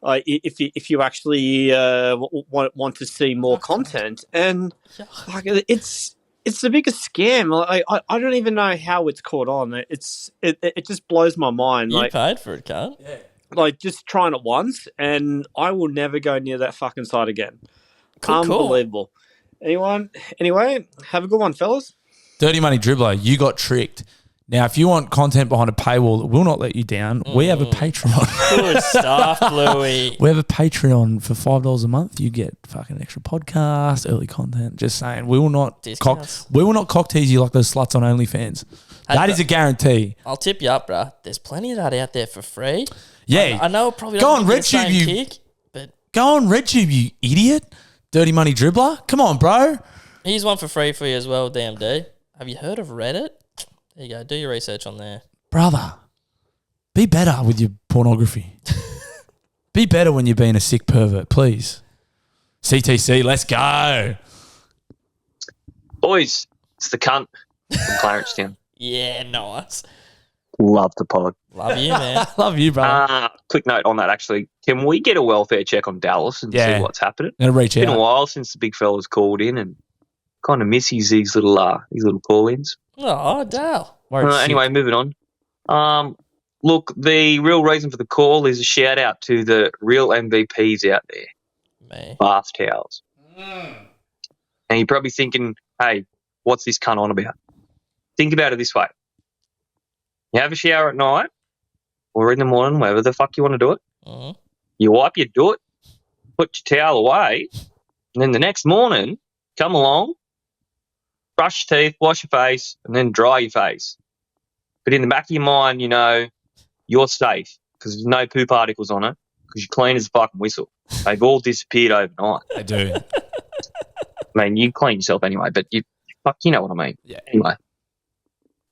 If you actually want to see more content, and like, it's the biggest scam. I don't even know how it's caught on. It just blows my mind. You paid for it, can't? Yeah. Like just trying it once, and I will never go near that fucking site again. Unbelievable. Anyway, have a good one, fellas. Dirty Money Dribbler, you got tricked. Now, if you want content behind a paywall that will not let you down, we have a Patreon. Good stuff, Bluey. We have a Patreon for $5 a month. You get fucking extra podcast, early content. Just saying, we will not cock tease you like those sluts on OnlyFans. That is a guarantee. I'll tip you up, bro. There's plenty of that out there for free. Yeah, I know it probably go on doesn't get the RedTube, same you kick, but go on RedTube, you idiot. Dirty Money Dribbler. Come on, bro. Here's one for free for you as well, DMD. Have you heard of Reddit? There you go. Do your research on there. Brother, be better with your pornography. Be better when you're being a sick pervert, please. CTC, let's go. Boys, it's the cunt from Clarencetown. Yeah, nice. Love the pod. Love you, man. Love you, brother. Quick note on that, actually. Can we get a welfare check on Dallas and see what's happening? Gonna reach It's been out. a while since the big fella's called in and kind of miss these little call-ins. Oh, Dale. Anyway, moving on. Look, the real reason for the call is a shout out to the real MVPs out there. Me. Bath towels. And you're probably thinking, hey, what's this cunt on about? Think about it this way. You have a shower at night or in the morning, wherever the fuck you want to do it. You wipe your doot, put your towel away, and then the next morning, come along, brush your teeth, wash your face, and then dry your face. But in the back of your mind, you know, you're safe because there's no poo particles on it because you're clean as a fucking whistle. They've all disappeared overnight. They do. I mean, you clean yourself anyway, but you know what I mean. Yeah. Anyway.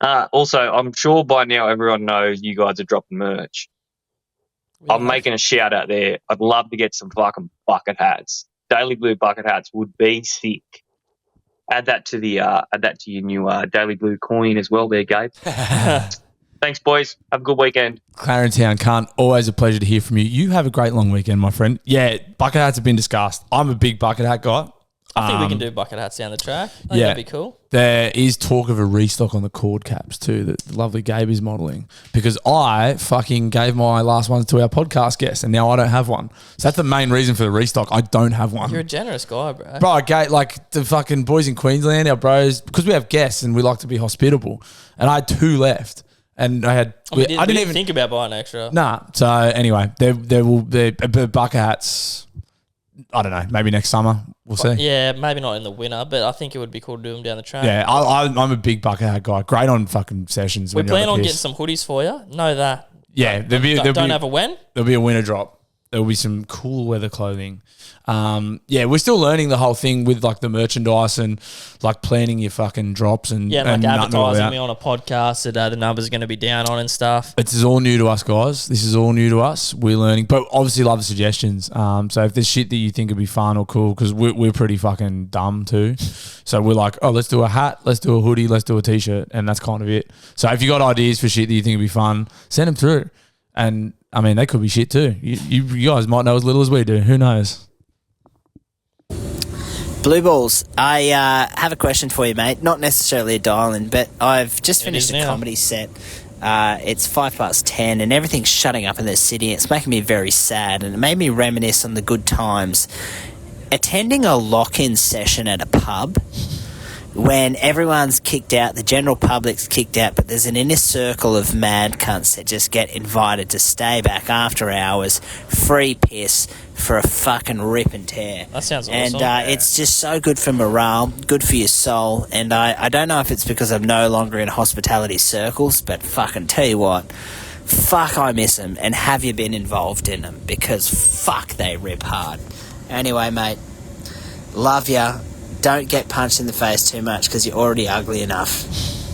Also, I'm sure by now everyone knows you guys are dropping merch. I'm making a shout out there. I'd love to get some fucking bucket hats. Daily Blue bucket hats would be sick. Add that to your new Daily Blue coin as well there, Gabe. Thanks, boys. Have a good weekend. Clarentown, cunt. Always a pleasure to hear from you. You have a great long weekend, my friend. Yeah, bucket hats have been discussed. I'm a big bucket hat guy. I think we can do bucket hats down the track. I think that'd be cool. There is talk of a restock on the cord caps too that the lovely Gabe is modelling, because I fucking gave my last ones to our podcast guest and now I don't have one. So that's the main reason for the restock. I don't have one. You're a generous guy, bro. Bro, like the fucking boys in Queensland, our bros, because we have guests and we like to be hospitable, and I had 2 left. And I had, I didn't even think about buying extra. Nah. So anyway, there will be bucket hats. I don't know. Maybe next summer we'll see. Yeah, maybe not in the winter, but I think it would be cool to do them down the track. Yeah, I'm a big bucket hat guy. Great on fucking sessions. We plan on getting some hoodies for you. Know that. Yeah, don't have a when. There'll be a winter drop. There'll be some cool weather clothing. Yeah, we're still learning the whole thing with like the merchandise and like planning your fucking drops and like and advertising me on a podcast that the numbers are going to be down on and stuff. This is all new to us, guys. This is all new to us. We're learning, but obviously love the suggestions. So if there's shit that you think would be fun or cool, because we're pretty fucking dumb too. So we're like, oh, let's do a hat, let's do a hoodie, let's do a t-shirt, and that's kind of it. So if you got ideas for shit that you think would be fun, send them through. And I mean, they could be shit too. You guys might know as little as we do. Who knows? Blue Balls, I have a question for you, mate. Not necessarily a dial-in, but I've just finished a comedy set. It's 10:05 and everything's shutting up in the city. It's making me very sad, and it made me reminisce on the good times. Attending a lock-in session at a pub when everyone's kicked out, the general public's kicked out, but there's an inner circle of mad cunts that just get invited to stay back after hours, free piss for a fucking rip and tear. That sounds awesome. And it's just so good for morale, good for your soul, and I don't know if it's because I'm no longer in hospitality circles, but fucking tell you what, fuck I miss them, and have you been involved in them, because fuck they rip hard. Anyway, mate, love ya. Don't get punched in the face too much because you're already ugly enough,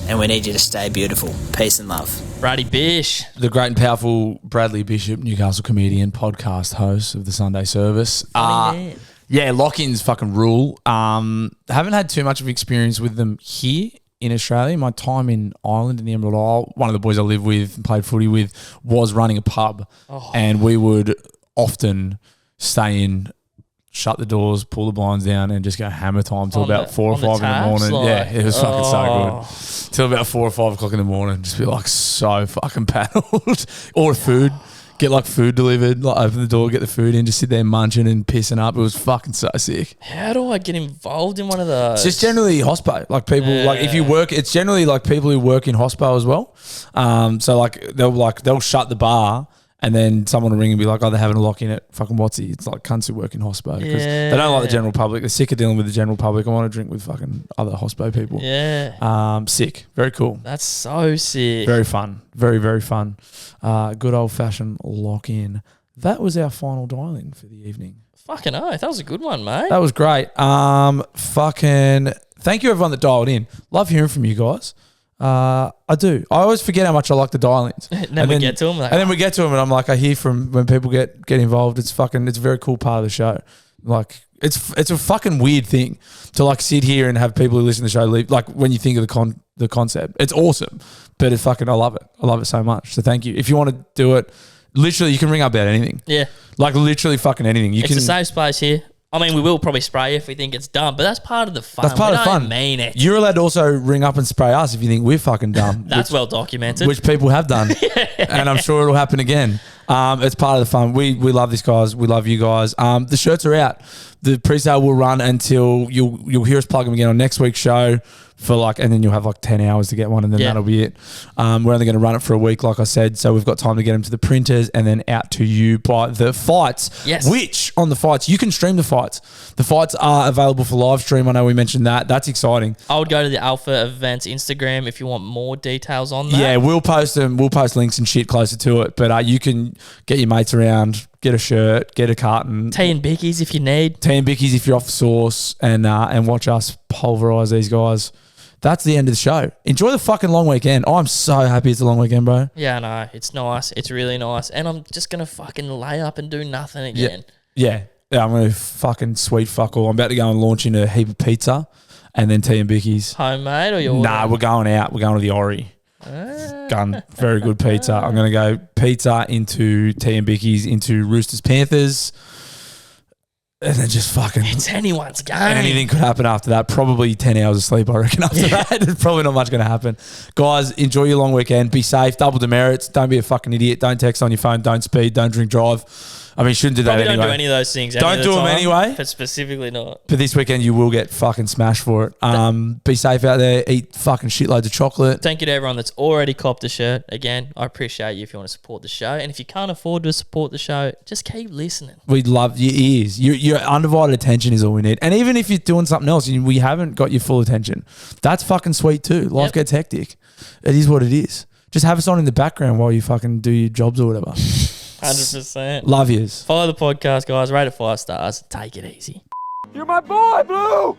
and we need you to stay beautiful. Peace and love. Brady Bish. The great and powerful Bradley Bishop, Newcastle comedian, podcast host of the Sunday Service. Yeah, lock-ins fucking rule. Haven't had too much of experience with them here in Australia. My time in Ireland, in the Emerald Isle, one of the boys I lived with and played footy with was running a pub, and we would often stay in, shut the doors, pull the blinds down, and just go hammer time till about 4 or 5 in the morning. Yeah, it was fucking so good. Till about 4 or 5 o'clock in the morning, just be like so fucking paddled. Order food, get like food delivered, like open the door, get the food in, just sit there munching and pissing up. It was fucking so sick. How do I get involved in one of those? It's just generally hospo. Like people, like if you work, it's generally like people who work in hospo as well. So they'll shut the bar. And then someone will ring and be like, oh, they're having a lock-in at fucking Watsy. It's like cunts who work in hospo. Because they don't like the general public. They're sick of dealing with the general public. I want to drink with fucking other hospo people. Yeah. Sick. Very cool. That's so sick. Very fun. Very, very fun. Good old-fashioned lock-in. That was our final dial-in for the evening. Fucking oath. That was a good one, mate. That was great. Fucking thank you, everyone that dialed in. Love hearing from you guys. I do. I always forget how much I like the dial-ins. And then we get to them. And then we get to them and I'm like, I hear from when people get involved. It's a very cool part of the show. Like, it's a fucking weird thing to like sit here and have people who listen to the show leave. Like when you think of the concept, it's awesome, but it's fucking, I love it. I love it so much. So thank you. If you want to do it, literally you can ring up about anything. Yeah. Like literally fucking anything. It's a safe space here. I mean, we will probably spray if we think it's dumb, but that's part of the fun. That's part of the fun. Mean it. You're allowed to also ring up and spray us if you think we're fucking dumb. That's well documented. Which people have done. And I'm sure it'll happen again. It's part of the fun. We love this, guys. We love you guys. The shirts are out. The pre-sale will run until you'll hear us plug them again on next week's show and then you'll have 10 hours to get one, and then that'll be it. We're only going to run it for a week, like I said, so we've got time to get them to the printers and then out to you by the fights. Yes. Which on the fights you can stream the fights. The fights are available for live stream. I know we mentioned that. That's exciting. I would go to the Alpha Events Instagram if you want more details on that. Yeah, we'll post them. We'll post links and shit closer to it. But you can get your mates around, get a shirt, get a carton. Tea and bickies if you need. Tea and bickies if you're off the sauce, and watch us pulverise these guys. That's the end of the show. Enjoy the fucking long weekend. I'm so happy it's a long weekend, bro. Yeah, I know. It's nice. It's really nice. And I'm just going to fucking lay up and do nothing again. Yeah, I'm going to fucking sweet fuck all. I'm about to go and launch into a heap of pizza and then tea and bickies. Homemade or your Nah, we're going out. We're going to the Ori. Gun. Very good pizza. I'm going to go pizza into tea and bickies into Roosters Panthers. And then just fucking... It's anyone's game. Anything could happen after that. Probably 10 hours of sleep, I reckon, after that. There's probably not much going to happen. Guys, enjoy your long weekend. Be safe. Double demerits. Don't be a fucking idiot. Don't text on your phone. Don't speed. Don't drink drive. I mean, shouldn't do that Probably anyway. don't do any of those things. Don't do them anyway. But specifically not. But this weekend, you will get fucking smashed for it. Be safe out there. Eat fucking shitloads of chocolate. Thank you to everyone that's already copped a shirt. Again, I appreciate you if you want to support the show. And if you can't afford to support the show, just keep listening. We love your ears. Your undivided attention is all we need. And even if you're doing something else and we haven't got your full attention, that's fucking sweet too. Life gets hectic. It is what it is. Just have us on in the background while you fucking do your jobs or whatever. 100%. Love yous. Follow the podcast, guys. Rate it 5 stars. Take it easy. You're my boy, Blue!